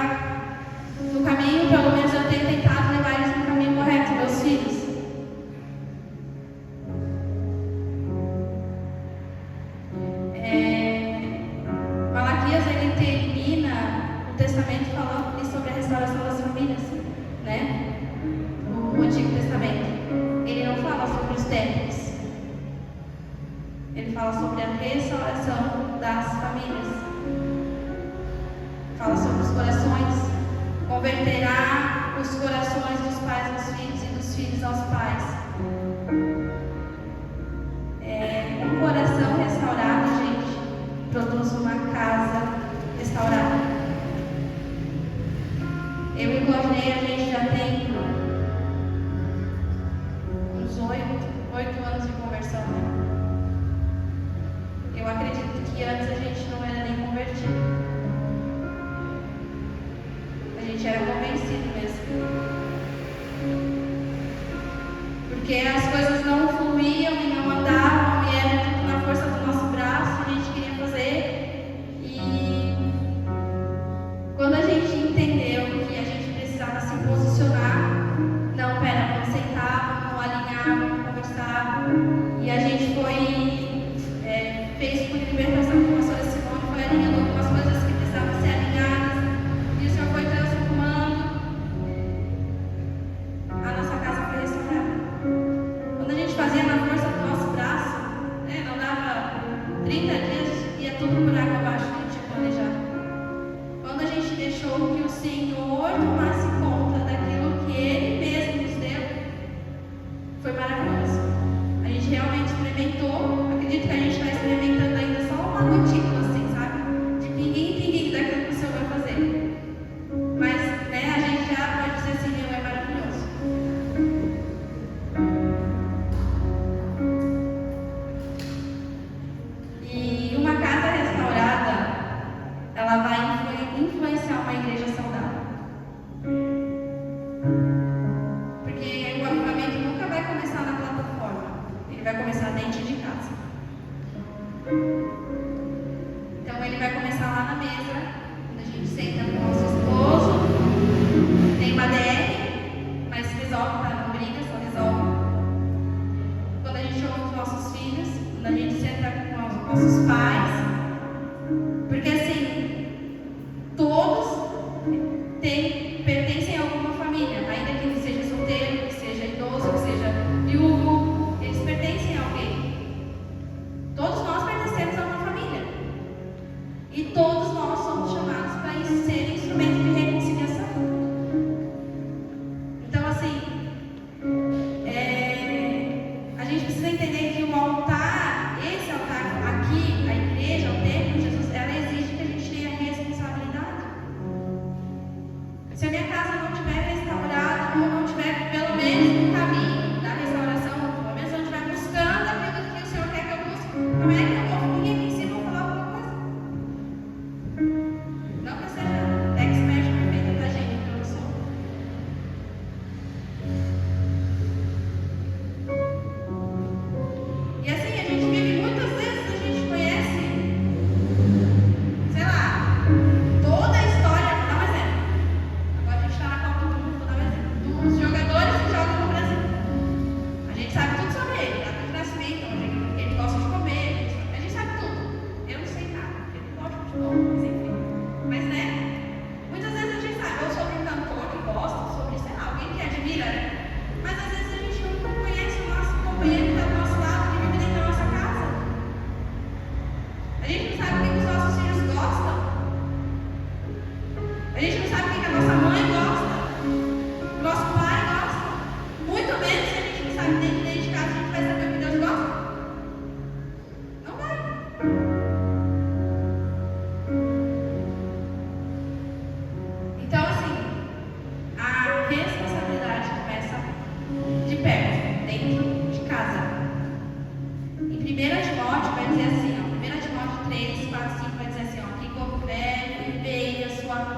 no caminho, pelo menos eu tenho tentado levar eles no caminho correto, meus filhos. Malaquias, ele termina o testamento falando sobre a restauração das famílias, né? O Antigo Testamento. Ele não fala sobre os templos. Ele fala sobre a restauração das famílias. Fala sobre os corações. Converterá os corações dos pais aos filhos e dos filhos aos pais. Um coração restaurado, gente, produz uma casa restaurada. Eu e Claudinei, a gente já tem uns 8 anos de conversão, né? Eu acredito que antes a gente não era nem convertido. A gente era convencido mesmo. Porque as coisas não fluíam e não andavam e era tudo na força do nosso braço, a gente queria fazer. E quando a gente entendeu que a gente precisava se posicionar, não, pera, vamos sentar, vamos alinhar, vamos conversar. E a gente fez por libertação com a pastora Simone, foi alinhando algumas coisas que precisavam ser alinhadas. E o Senhor foi transformando. A nossa casa foi restaurada. Quando a gente fazia na força do nosso braço, né, não dava 30 dias, ia tudo por água abaixo que a gente tinha planejado. Quando a gente deixou que o Senhor tomasse conta daquilo que Ele mesmo nos deu, foi maravilhoso. A gente realmente experimentou. Acredito que a gente está experimentando ainda só uma gotícula, assim, sabe? De pinguim daquilo que o Senhor vai fazer. Mas, né, a gente já pode dizer assim, meu, é maravilhoso. E uma casa restaurada, ela vai influenciar uma igreja saudável. Porque o avivamento nunca vai começar na plataforma. Ele vai começar dentro de casa. Então ele vai começar lá na mesa, quando a gente senta com o nosso esposo, tem uma DR, mas resolve, tá? Não briga, só resolve. Quando a gente ouve os nossos filhos, quando a gente senta com os nossos pais, porque assim, todos pertencem a alguma família, ainda que seja solteiro, que seja idoso, que seja viúvo, eles pertencem a alguém. Todos nós pertencemos a uma família. E todos nós somos chamados para ser instrumento de reconciliação. Então, assim, a gente precisa entender que o altar, esse altar aqui, a igreja, o templo de Jesus, ela exige que a gente tenha responsabilidade. Se a minha casa não estiver restaurada, ou não estiver pelo menos no caminho da restauração, pelo menos eu não estiver buscando aquilo que o Senhor quer que eu busque, como é que eu vou vir aqui em cima falar alguma coisa?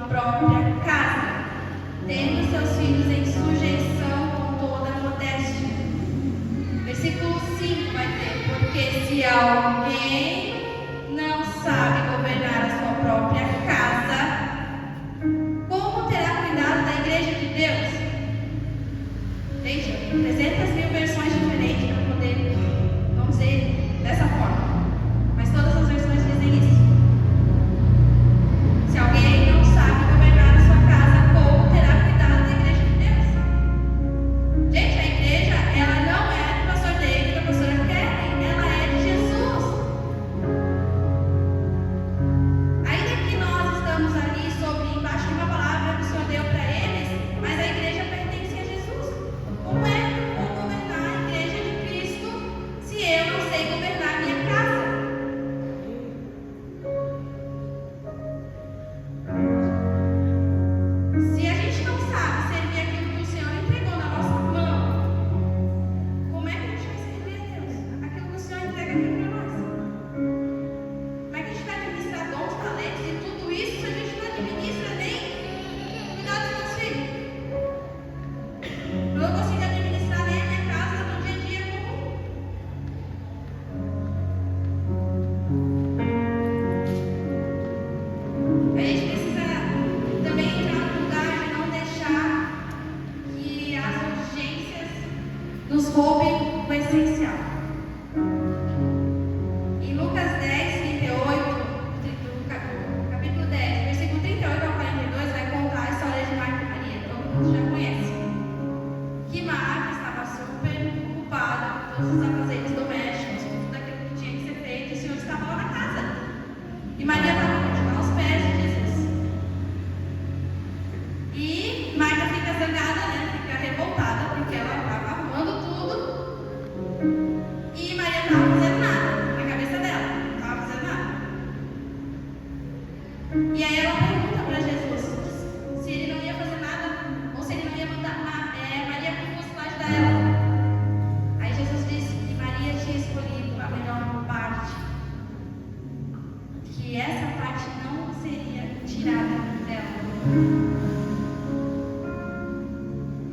própria casa, tendo seus filhos em sujeição com toda modéstia. Versículo 5 vai dizer: porque se alguém não sabe governar a sua própria casa, como terá cuidado da igreja de Deus? Gente, eu tenho 300.000 versões diferentes para poder, vamos dizer, dessa forma. Mas todas as versões dizem isso. Se alguém não sabe governar a sua casa, como terá cuidado da igreja de Deus? Gente, a igreja, ela não é do pastor David, da pastora Karen, ela é de Jesus. Ainda que nós estamos ali embaixo de uma palavra que o Senhor deu para eles, mas a igreja pertence a Jesus. Como é que eu vou governar a igreja de Cristo se eu não sei governar a minha casa? Se a gente não sabe servir aquilo que o Senhor entregou na nossa mão, como é que a gente vai servir a Deus? Aquilo que o Senhor entrega aqui para nós. Como é que a gente vai administrar dons, talentos e tudo isso se a gente não administra nem cuidar dos meus filhos? Eu não consigo administrar nem a minha casa no dia a dia comum. A gente precisa também entrar no lugar de não deixar que as urgências nos roubem o essencial. Em Lucas 10, 38, capítulo 10, versículo 38 ao 42, vai contar a história de Marta e Maria. Todo mundo já conhece. Que Marta estava super ocupada com todos os afazeres domésticos, com tudo aquilo que tinha que ser feito, e o Senhor estava lá na casa. E Maria estava aos pés de Jesus. E Marta fica zangada, né? Fica revoltada, porque ela estava arrumando tudo. E Maria não estava fazendo nada na cabeça dela. Não estava fazendo nada. E aí ela pergunta para Jesus se ele não ia fazer nada, ou se ele não ia mandar Maria para o custo lá ajudar ela. Aí Jesus disse que Maria tinha escolhido a melhor parte, que essa parte não seria tirada dela.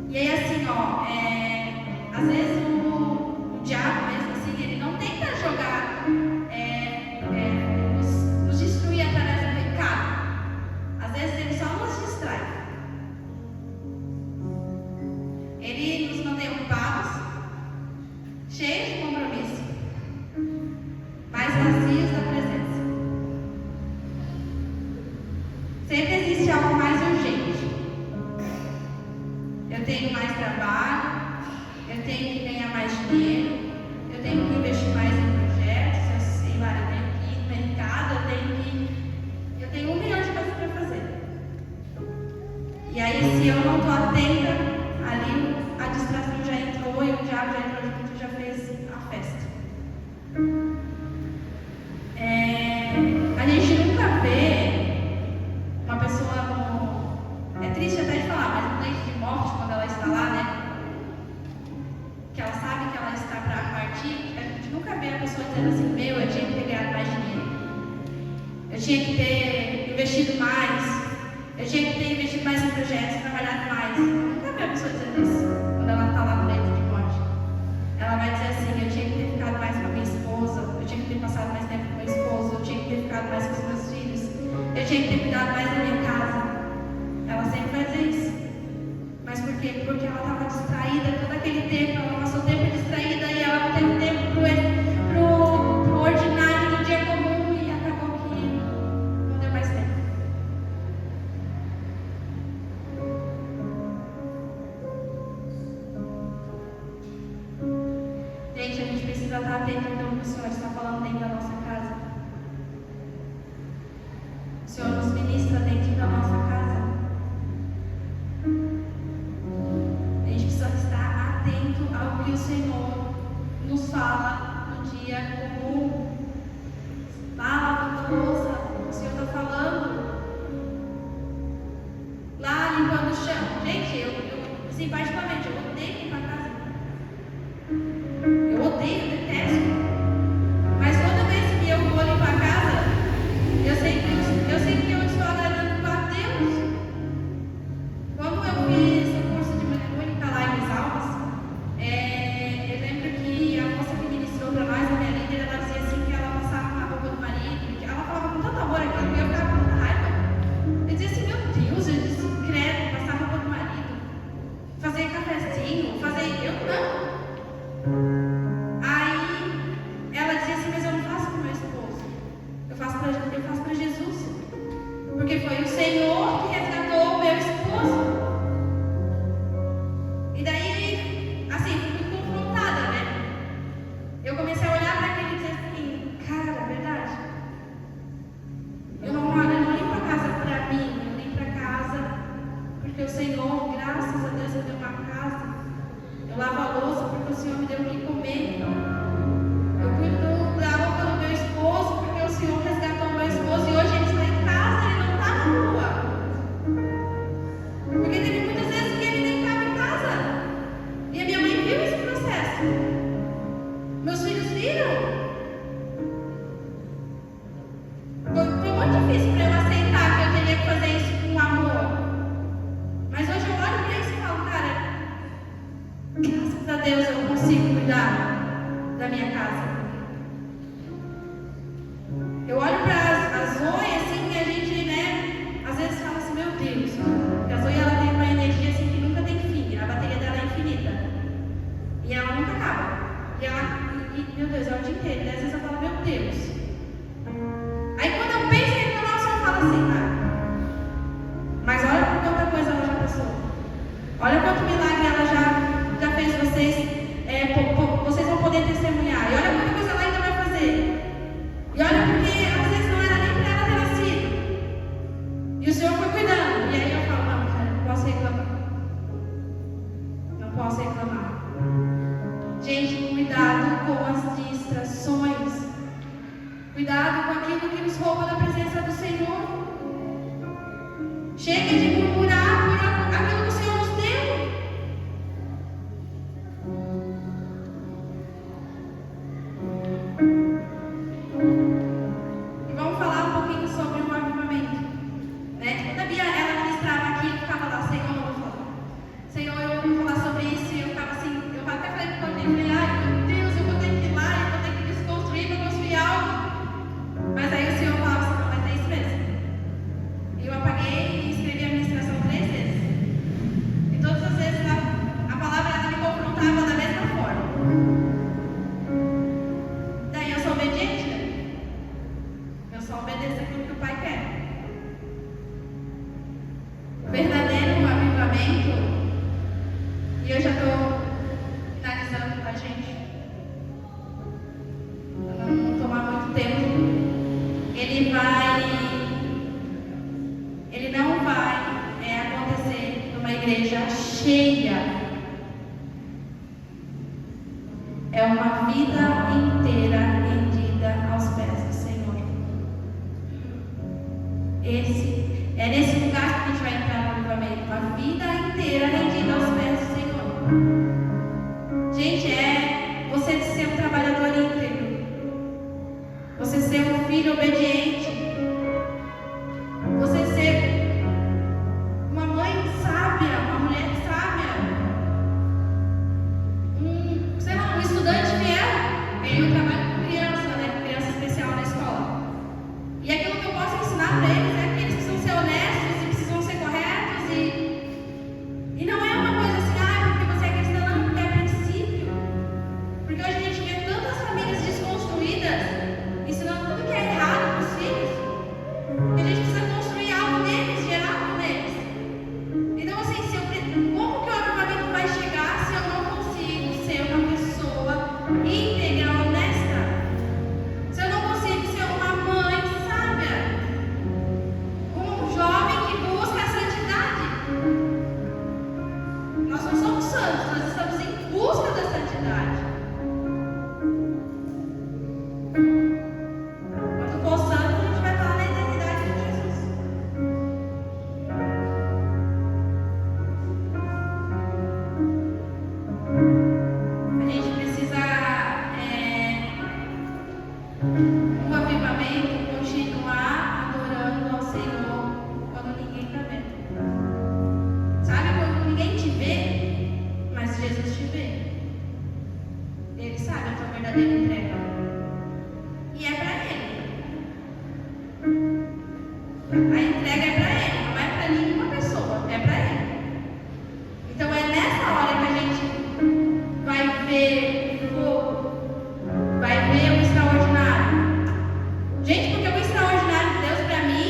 E aí assim, às vezes o diabo mesmo assim, ele não tenta jogar, nos destruir através do pecado. Às vezes ele só nos distrai. Ele nos mantém ocupados, cheios de compromisso, mas vazios da presença. Sempre existe algo mais urgente. Eu tenho mais trabalho, eu tenho que ganhar mais dinheiro, eu tenho que investir mais em projetos, eu sei lá, eu tenho que ir no mercado, eu tenho 1 milhão de coisas para fazer. E aí, se eu não estou atenta, ali a distração já entrou e o diabo já entrou junto e já fez a festa. A gente nunca vê uma pessoa é triste até de falar, mas no leito de morte, quando ela está lá, né? Que ela sabe que ela está para partir, a gente nunca vê a pessoa dizendo assim: eu tinha que ter ganhado mais dinheiro, eu tinha que ter investido mais, eu tinha que ter investido mais em projetos, trabalhado mais. Nunca vê a pessoa dizendo isso quando ela está lá no leito de morte. Ela vai dizer assim: eu tinha que ter ficado mais com a minha esposa, eu tinha que ter passado mais tempo com meu esposo, eu tinha que ter ficado mais com os meus filhos, eu tinha que ter cuidado mais da minha casa. Ela sempre vai dizer isso. Mas por quê? Porque ela estava distraída todo aquele tempo, ela passou o tempo distraída e ela não teve tempo pro ordinário do dia comum e acabou que não deu mais tempo. Gente, a gente precisa estar atento àquilo que o Senhor está falando dentro da nossa casa. O Senhor nos ministra dentro da nossa casa. A gente precisa estar atento ao que o Senhor nos fala no dia comum. Lá lavando a louça, o Senhor está falando. Lá limpando o chão. Gente, eu assim, particularmente, eu odeio limpar a casa. Eu odeio, eu detesto. Mas toda vez que eu vou limpar a casa, eu sei que eu estou agradando a Deus. Porque foi o Senhor que resgatou o meu esposo. E daí, assim, fui confrontada, né? Eu comecei a olhar para aquele e dizer assim, cara, é verdade. Eu não limpo a casa para mim, eu limpo a casa porque o Senhor, graças a Deus, me deu uma casa. Eu lavo a louça porque o Senhor me deu o que comer. Eu cuido da roupa do meu esposo porque o Senhor resgatou o meu esposo e hoje ele está em casa, ele não está na rua. Porque teve muitas vezes que ele nem estava em casa. E a minha mãe viu esse processo. Meus filhos viram. Foi muito difícil para eu aceitar que eu teria que fazer isso com amor. Mas hoje eu olho para isso e falo, cara, graças a Deus eu consigo cuidar da minha casa. Eu olho para a Zoe assim e a gente, né, às vezes fala assim, meu Deus, porque a Zoe ela tem uma energia assim que nunca tem fim, a bateria dela é infinita. E ela nunca acaba. Meu Deus, é o dia inteiro. E às vezes eu falo, meu Deus. Aí quando eu penso em reclamar, o Senhor fala assim, mas olha quanta coisa ela já passou. Olha quanto milagre ela já fez vocês. Vocês vão poder testemunhar. E olha quanta coisa ela ainda vai fazer. E olha porque às vezes não era nem para ela ter nascido. E o Senhor foi cuidando. E aí eu falo, não, cara, não posso reclamar. Não posso reclamar. Gente, cuidado com as distrações. Cuidado com aquilo que nos rouba da presença do Senhor. Chega de murmurar por aquilo que o Senhor nos deu. E vamos falar um pouquinho sobre o avivamento. Né? Quando a Bia ela ministrava aqui, eu ficava lá, Senhor, eu vou falar sobre isso. E eu ficava assim, eu até falei para o falei, ai meu Deus, eu vou ter que ir lá, eu vou ter que desconstruir para construir algo. Mas aí o Senhor falava assim, não, mas é isso mesmo. E eu apaguei e escrevi a ministração 3 vezes. E todas as vezes a palavra ela me confrontava da mesma forma. Daí eu sou obediente, né? Eu só obedeço aquilo que o Pai quer. O verdadeiro avivamento, e eu já estou finalizando, tá, gente? Para não tomar muito tempo. Ele não vai acontecer numa igreja cheia. É uma vida inteira rendida aos pés do Senhor. É nesse lugar que a gente vai entrar no avivamento. Uma vida inteira rendida aos pés do Senhor. Gente, é você ser um trabalhador íntegro. Você ser um filho obediente. Você ser uma mãe sábia, uma mulher sábia. Um estudante fiel. Eu trabalho com criança, né? Criança especial na escola. E aquilo que eu posso ensinar para eles é que eles precisam ser honestos e precisam ser corretos. E não é uma coisa assim, porque você é cristã, não, porque é princípio. Porque hoje a gente vê tantas famílias desconstruídas, ensinando tudo que é errado para os filhos, que a gente precisa construir algo neles, gerar algo neles. Então, assim, como que o avivamento vai chegar se eu não consigo ser uma pessoa íntegra, honesta? Se eu não consigo ser uma mãe sábia, um jovem que busca a santidade? Nós não somos santos, nós estamos em busca da santidade. Quando for santo, a gente vai falar na eternidade de Jesus. A gente precisa, no avivamento, continuar adorando ao Senhor quando ninguém está vendo. Sabe quando ninguém te vê, mas Jesus te vê? Ele sabe a tua verdadeira entrega. E é para Ele. A entrega é para Ele, não é para nenhuma pessoa, é para Ele. Então é nessa hora que a gente vai ver o fogo, vai ver o extraordinário. Gente, porque o extraordinário de Deus para mim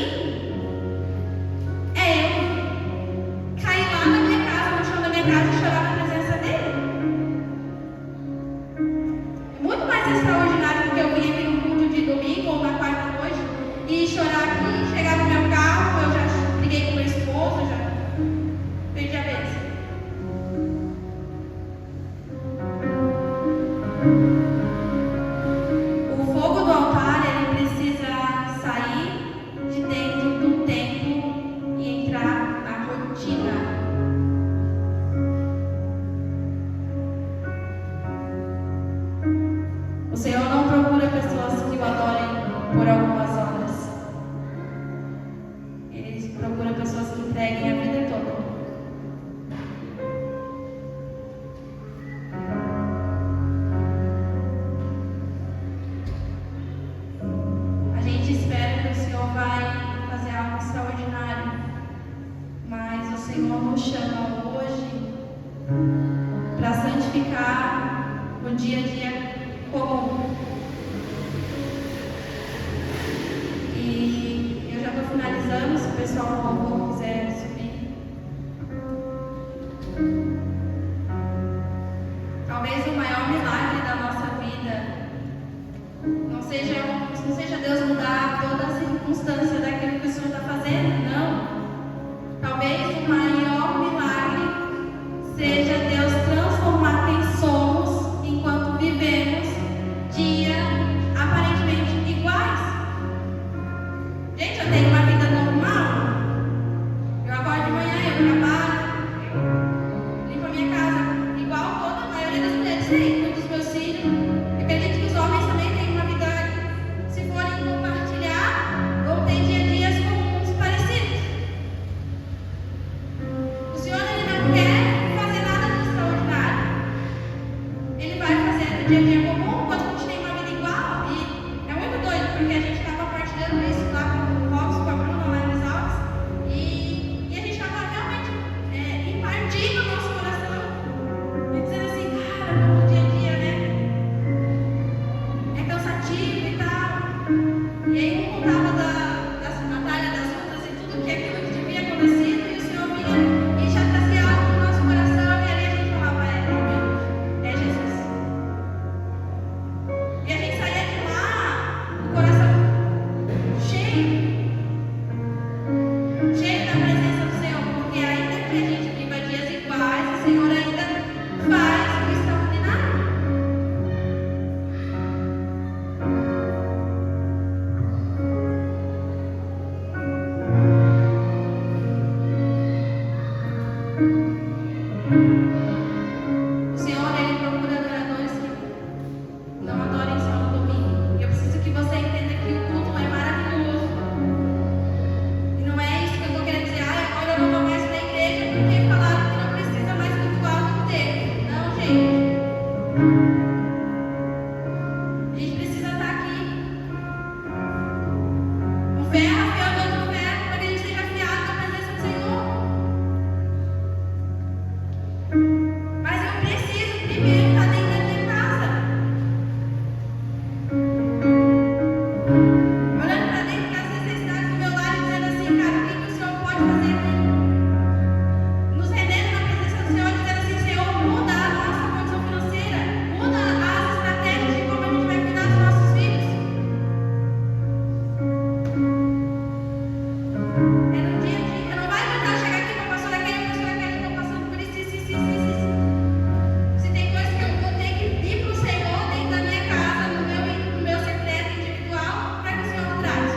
nos chama hoje para santificar o dia a dia comum. E eu já estou finalizando, se o pessoal do louvor quiser subir. Talvez o maior milagre da nossa vida não seja Deus mudar toda a circunstância daquilo que o Senhor está fazendo, não. Talvez o maior milagre seja Deus transformar quem somos enquanto vivemos dia aparentemente iguais. Gente, eu tenho uma vida normal. Eu acordo de manhã, eu trabalho, eu limpo a minha casa, igual toda a maioria das mulheres tem, cuido dos meus filhos. Eu acredito que os homens também têm uma vida, se forem compartilhar, vão ter dia a dias comuns parecidos. O Senhor, Ele não quer fazer nada de extraordinário. Ele vai fazer no dia a dia comum, quando a gente tem uma vida igual. E é muito doido, porque a gente estava compartilhando isso lá com o Robson, com a Bruna, lá nos autos, e a gente estava realmente impartindo o nosso coração e dizendo assim, cara, no dia a dia, né? É cansativo e tal. E aí um contava das batalhas, das lutas e tudo aquilo que devia acontecido, e o Senhor vinha e já trazia algo no nosso coração, e ali a gente falava, realmente, é Jesus. E a gente saía de lá, o coração cheio da presença do Senhor, porque ainda que a gente viva dias iguais, o Senhor ainda faz o extraordinário. O Senhor, Ele procura adoradores que não adorem só no domingo. E eu preciso que você entenda que o culto é maravilhoso. E não é isso que eu estou querendo dizer, agora eu não vou mais para a igreja porque falaram que não precisa mais cultuar o tempo. Não, gente. A gente precisa estar aqui. O ferro afiando outro ferro para que a gente seja afiado na presença do Senhor. Mas eu preciso primeiro estar dentro da minha casa. Olhando para dentro das necessidades do meu lar e dizendo assim, cara, o que o Senhor pode fazer aqui? Nos rendendo na presença do Senhor, dizendo assim, Senhor, muda a nossa condição financeira, muda as estratégias de como a gente vai cuidar dos nossos filhos. É no dia a dia. Eu não vai tentar chegar aqui para a pastora Kelly, estou passando por isso. Se tem coisa que eu vou ter que ir para o Senhor dentro da minha casa, no meu secreto individual, para que o Senhor traz.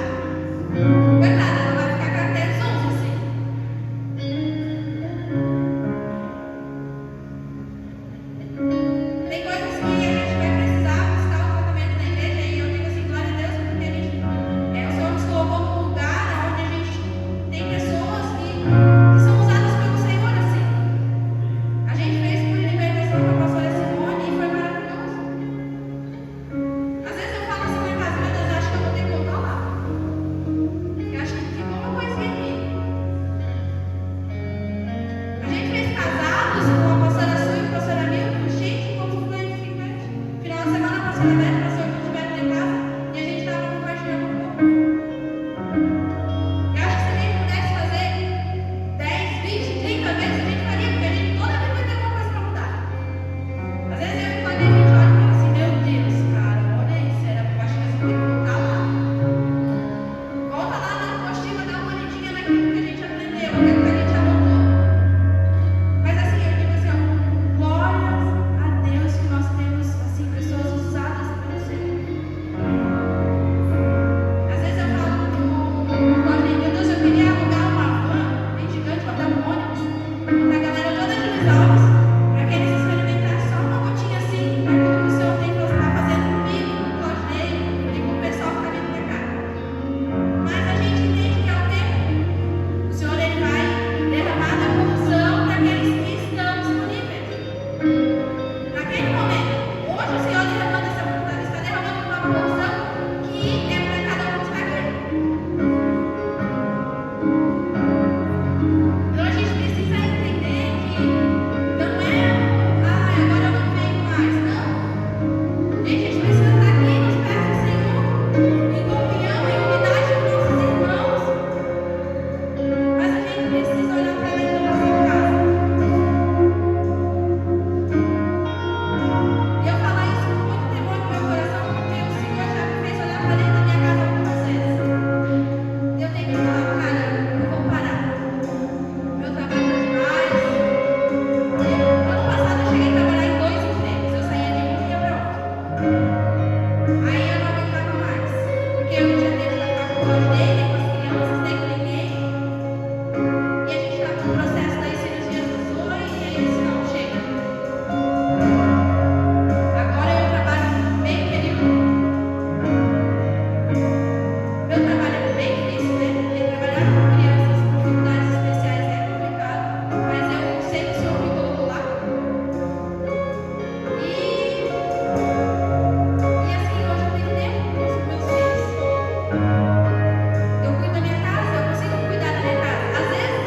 Coitada, ela vai ficar com a tela zonza assim. Tem coisas que a gente vai precisar buscar o tratamento na igreja, e eu digo assim, glória a Deus, porque o Senhor nos colocou num lugar onde a gente tem que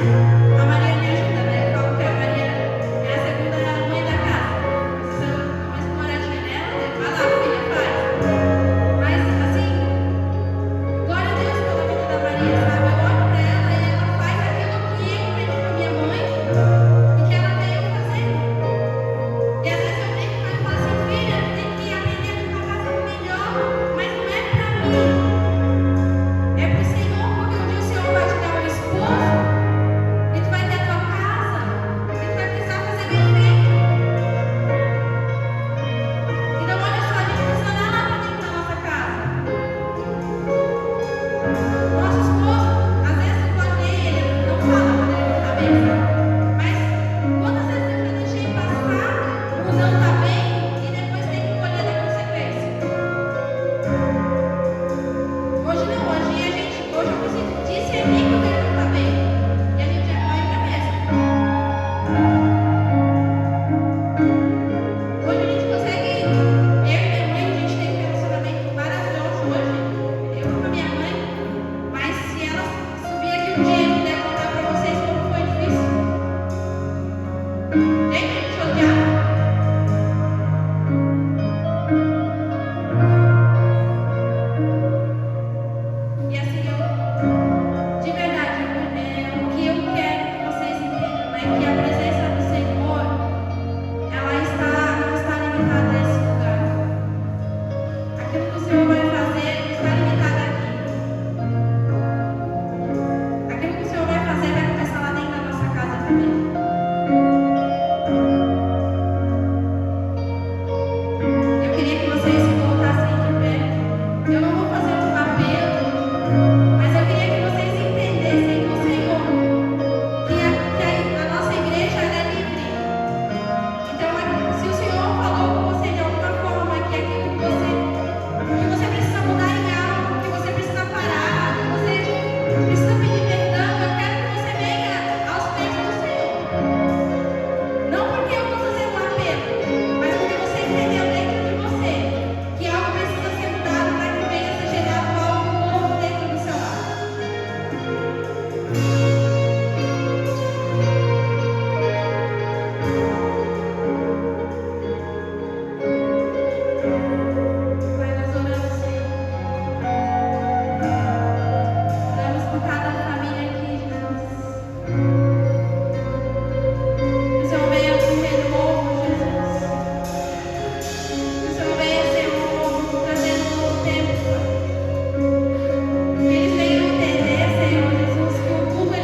A Maria me ajuda, né? Eu falo que a Maria é a segunda mãe da casa. Se eu mais moradinha nela, né? Vai lá, filha, faz. Mas, assim, glória a Deus pela vida da Maria, sabe? Eu olho pra ela e ela faz aquilo que eu aprendi com a minha mãe e que ela veio fazer. E às vezes eu brinco com ela e falo assim, filha, tem que aprender a ficar casa melhor, mas não é pra mim, é pro Senhor, porque um dia o Senhor vai te dar um esposo e tu vai ter a tua casa e tu vai precisar fazer bem feito. Então, olha só, a gente precisa olhar lá pra dentro da nossa casa. Nosso esposo, às vezes pode ver, ele não fala quando ele não tá bem, sabe? Mas quantas vezes eu já deixei passar o não tá bem e depois tem que colher da consequência? Hoje não, hoje eu consigo discernir quando ele não tá bem. E a gente já corre pra mesmo. Hoje a gente consegue, eu e minha mãe, a gente tem um relacionamento maravilhoso hoje, eu com a minha mãe, mas se ela subir aqui um dia e puder contar pra vocês como foi difícil, tem que te odiar. E assim, de verdade, o que eu quero que vocês entendam é que a presença do Senhor, ela não está limitada a esse lugar. Aquilo que o Senhor vai fazer não está limitado aqui. Aquilo que o Senhor vai fazer vai começar lá dentro da nossa casa também. Eu queria que vocês se colocassem de pé. Eu não vou fazer um apelo, mas eu queria que vocês entendessem do Senhor que a nossa igreja ela é livre. Então, se o Senhor falou com você de alguma forma que aquilo que você precisa mudar em algo, que você precisa parar, que você precisa pedir perdão, eu quero que você venha aos pés do Senhor. Não porque eu estou fazendo um apelo, mas porque você entendeu dentro de você que algo precisa ser mudado para que venha ser gerado algo novo dentro do seu lar. Pai, nós oramos, Senhor. Oramos por cada família aqui, Jesus. Que o Senhor venha com renovo, Jesus. Que o Senhor venha, Senhor, trazendo um novo tempo, Pai. Que eles venham entender, Senhor Jesus, que o culto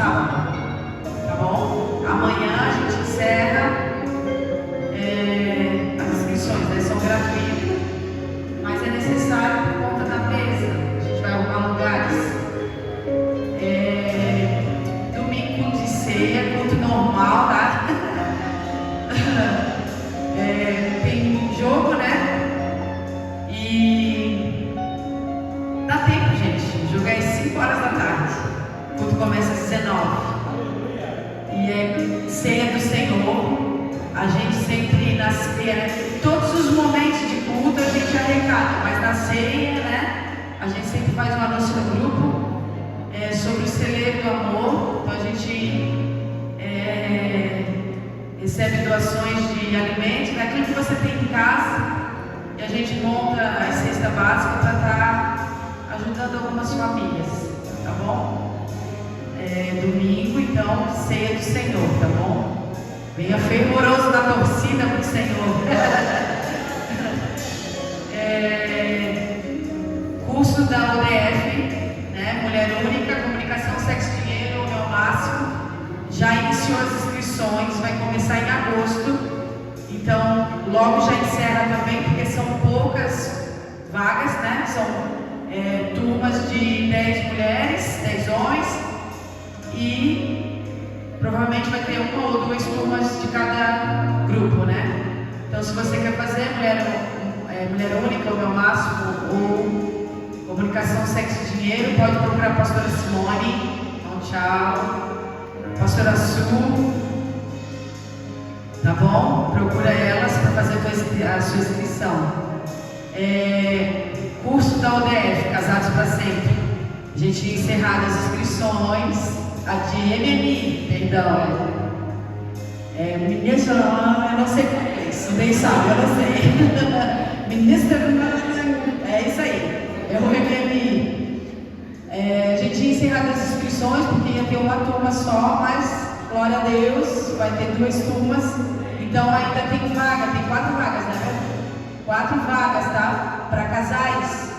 sábado, tá bom? Amanhã a gente encerra as inscrições, né? São gratuitas, mas é necessário por conta da mesa. A gente vai arrumar lugares. Domingo, culto de ceia, culto normal, tá? Tem jogo, né? E dá tempo, gente. O jogo é às 5 horas da tarde. O culto começa às 19. E é ceia do Senhor. A gente sempre na ceia, todos os momentos de culto a gente arrecada, mas na ceia, né? A gente sempre faz um anúncio no grupo sobre o celeiro do amor. Então a gente recebe doações de alimentos, daquilo que você tem em casa, e a gente monta a cesta básica para estar ajudando algumas famílias, tá bom? Domingo, então, ceia do Senhor, tá bom? Venha fervoroso na torcida pro Senhor. Curso da UDF, né? Mulher Única, Comunicação, Sexo e Dinheiro, o meu máximo. Já iniciou as inscrições, vai começar em agosto. Então, logo já encerra também, porque são poucas vagas, né? São turmas de 10 mulheres, 10 homens. E provavelmente vai ter uma ou duas turmas de cada grupo, né? Então, se você quer fazer mulher única, o meu máximo, ou comunicação, sexo e dinheiro, pode procurar a pastora Simone. Então, tchau. Pastora Su, tá bom? Procura elas para fazer a sua inscrição. Curso da UDF, Casados para Sempre. A gente tinha encerrado as inscrições. A de MMI, perdão. Ministra, eu não sei como é isso, nem sabe, eu não sei. Ministra, é isso aí, é o MMI. A gente tinha encerrado as inscrições porque ia ter uma turma só, mas glória a Deus, vai ter 2 turmas. Então ainda tem vaga, tem 4 vagas, né? 4 vagas, tá? Para casais.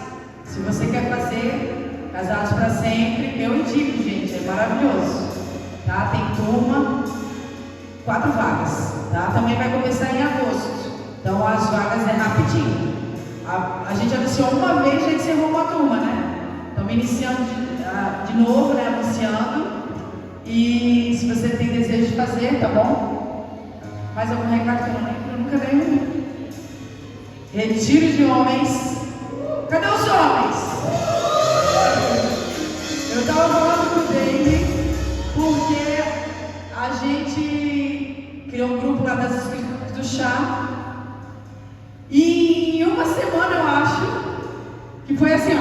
Se você quer fazer Casados para Sempre, eu indico, gente, é maravilhoso, tá? Tem turma, 4 vagas, tá? Também vai começar em agosto, então as vagas é rapidinho. A gente anunciou uma vez, já encerrou uma turma, né? Estamos iniciando de novo, né? Anunciando. E se você tem desejo de fazer, tá bom? Mais algum recado que eu não lembro? Eu nunca ganhei um. Retiro de homens. Cadê os homens? Eu estava falando com o David porque a gente criou um grupo lá das inscrições do chá e em uma semana eu acho que foi assim, ó,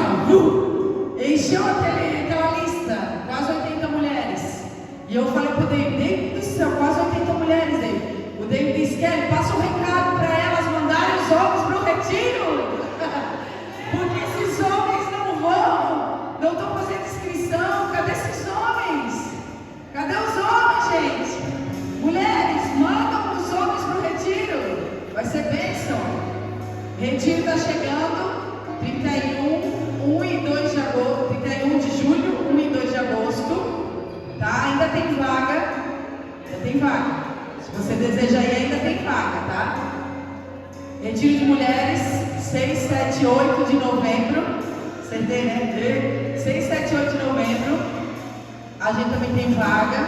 encheu aquela lista, quase 80 mulheres. E eu falei pro David do céu, quase 80 mulheres, David. O David disse, Kelly, passa um recado para elas mandarem os homens para o retiro, porque esses homens não estão fazendo inscrição. Cadê esses homens? Cadê os homens, gente? Mulheres, mandam os homens para o retiro. Vai ser bênção. Retiro está chegando, 31, 1 e 2 de agosto, 31 de julho, 1 e 2 de agosto. Tá? Ainda tem vaga. Ainda tem vaga. Se você deseja ir, ainda tem vaga, tá? Retiro de mulheres, 6, 7, 8 de novembro. Acertei, né? 6, 7, 8 de novembro. A gente também tem vaga.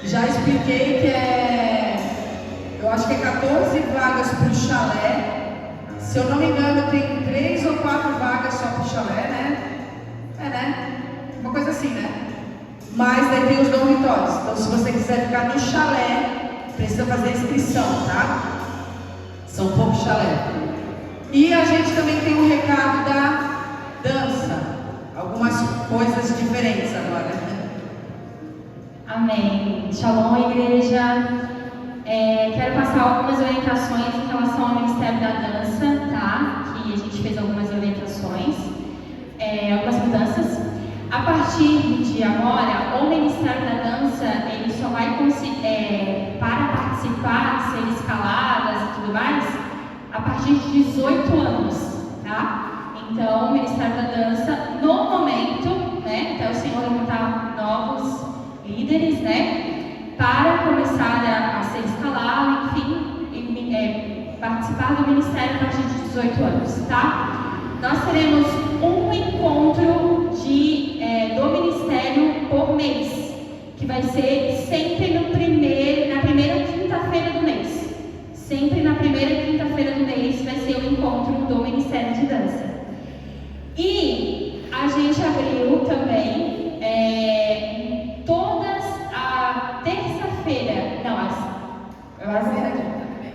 Já expliquei que eu acho que é 14 vagas para o chalé. Se eu não me engano, tem 3 ou 4 vagas só para o chalé, né? Né? Uma coisa assim, né? Mas daí tem os dormitórios. Então, se você quiser ficar no chalé, precisa fazer inscrição, tá? São poucos chalé. E a gente também tem um recado da dança. Algumas coisas diferentes agora. Amém. Shalom, igreja. Quero passar algumas orientações em relação ao Ministério da Dança, tá? Que a gente fez algumas orientações, algumas mudanças. A partir de agora, o Ministério da Dança, ele só vai para participar, ser escaladas e tudo mais, a partir de 18 anos, tá? Então, o Ministério da Dança, no momento, né, até o Senhor levantar novos líderes, né? Para começar a ser escalado, enfim, participar do ministério a partir de 18 anos, tá? Nós teremos um encontro do ministério por mês, que vai ser sempre na primeira quinta-feira do mês. Sempre na primeira quinta-feira do mês vai ser o encontro do Ministério de Dança. E a gente abriu também todas a terça-feira,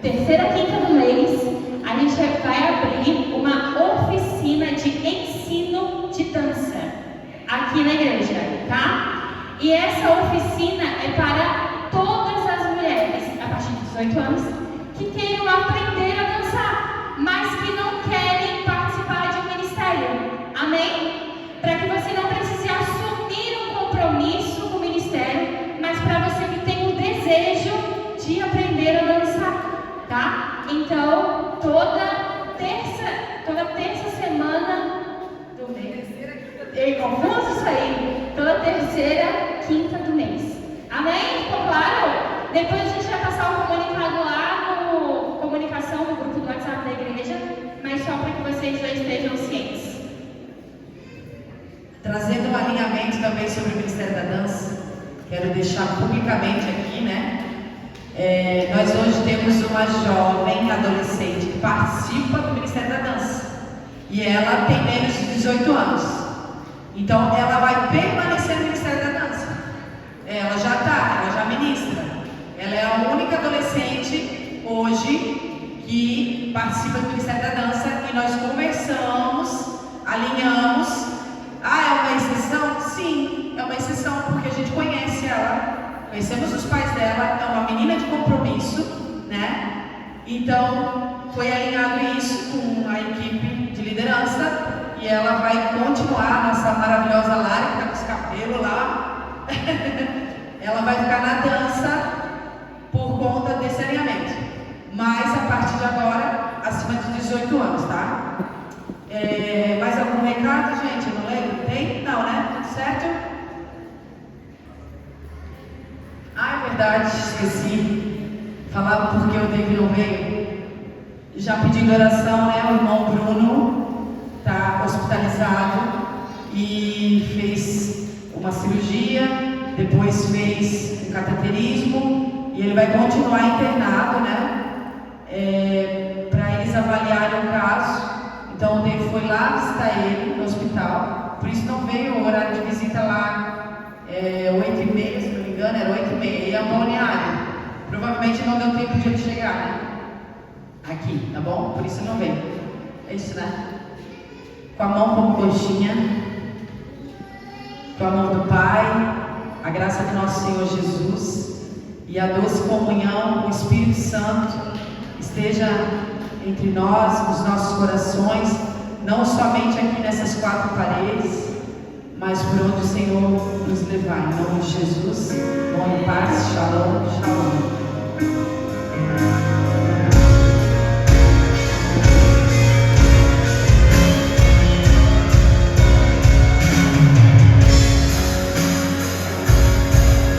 terceira quinta do mês, a gente vai abrir uma oficina de ensino de dança aqui na igreja, tá? E essa oficina é para todas as mulheres a partir de 18 anos que queiram aprender a dançar, mas que não querem participar de um ministério. Amém? Para que você não precise assumir um compromisso com o ministério, mas para você que tem o desejo de aprender a dançar, tá? Então, toda terça semana do mês. Confuso isso aí? Toda terceira quinta do mês. Amém? Ficou claro? Depois a gente vai passar o comunicado lá no comunicação no grupo do WhatsApp da igreja, mas só para que vocês já estejam cientes. Trazendo um alinhamento também sobre o Ministério da Dança, quero deixar publicamente aqui, né? Nós hoje temos uma jovem adolescente que participa do Ministério da Dança e ela tem menos de 18 anos. Então ela vai permanecer no Ministério da Dança. Ela já ministra. Ela é a única adolescente hoje que participa do Ministério da Dança e nós conversamos, alinhamos. É uma exceção? Sim, é uma exceção porque a gente conhece ela, conhecemos os pais dela, é uma menina de compromisso, né? Então foi alinhado isso com a equipe de liderança e ela vai continuar, nossa maravilhosa Lara, que está com os cabelos lá, ela vai ficar na dança por conta desse alinhamento, mas a partir de agora, acima de 18 anos, tá? Mais algum recado, gente? Eu não lembro? Tem? Não, né? Tudo certo? É verdade, esqueci. Falava porque o David não veio. Já pedindo oração, né? O irmão Bruno está hospitalizado e fez uma cirurgia, depois fez um cateterismo e ele vai continuar internado, né? Para eles avaliarem o caso. Então o David foi lá visitar ele no hospital, por isso não veio o horário de visita lá, 8h30, se não me engano, era 8h30, e é um balneário. Provavelmente não deu tempo de ele chegar, né? Aqui, tá bom? Por isso não veio. É isso, né? Com a mão como coxinha, com a mão do Pai, a graça do nosso Senhor Jesus e a doce comunhão com o Espírito Santo esteja entre nós, nos nossos corações, não somente aqui nessas 4 paredes, mas por onde o Senhor nos levar. Em nome de Jesus, bom e paz, shalom, shalom.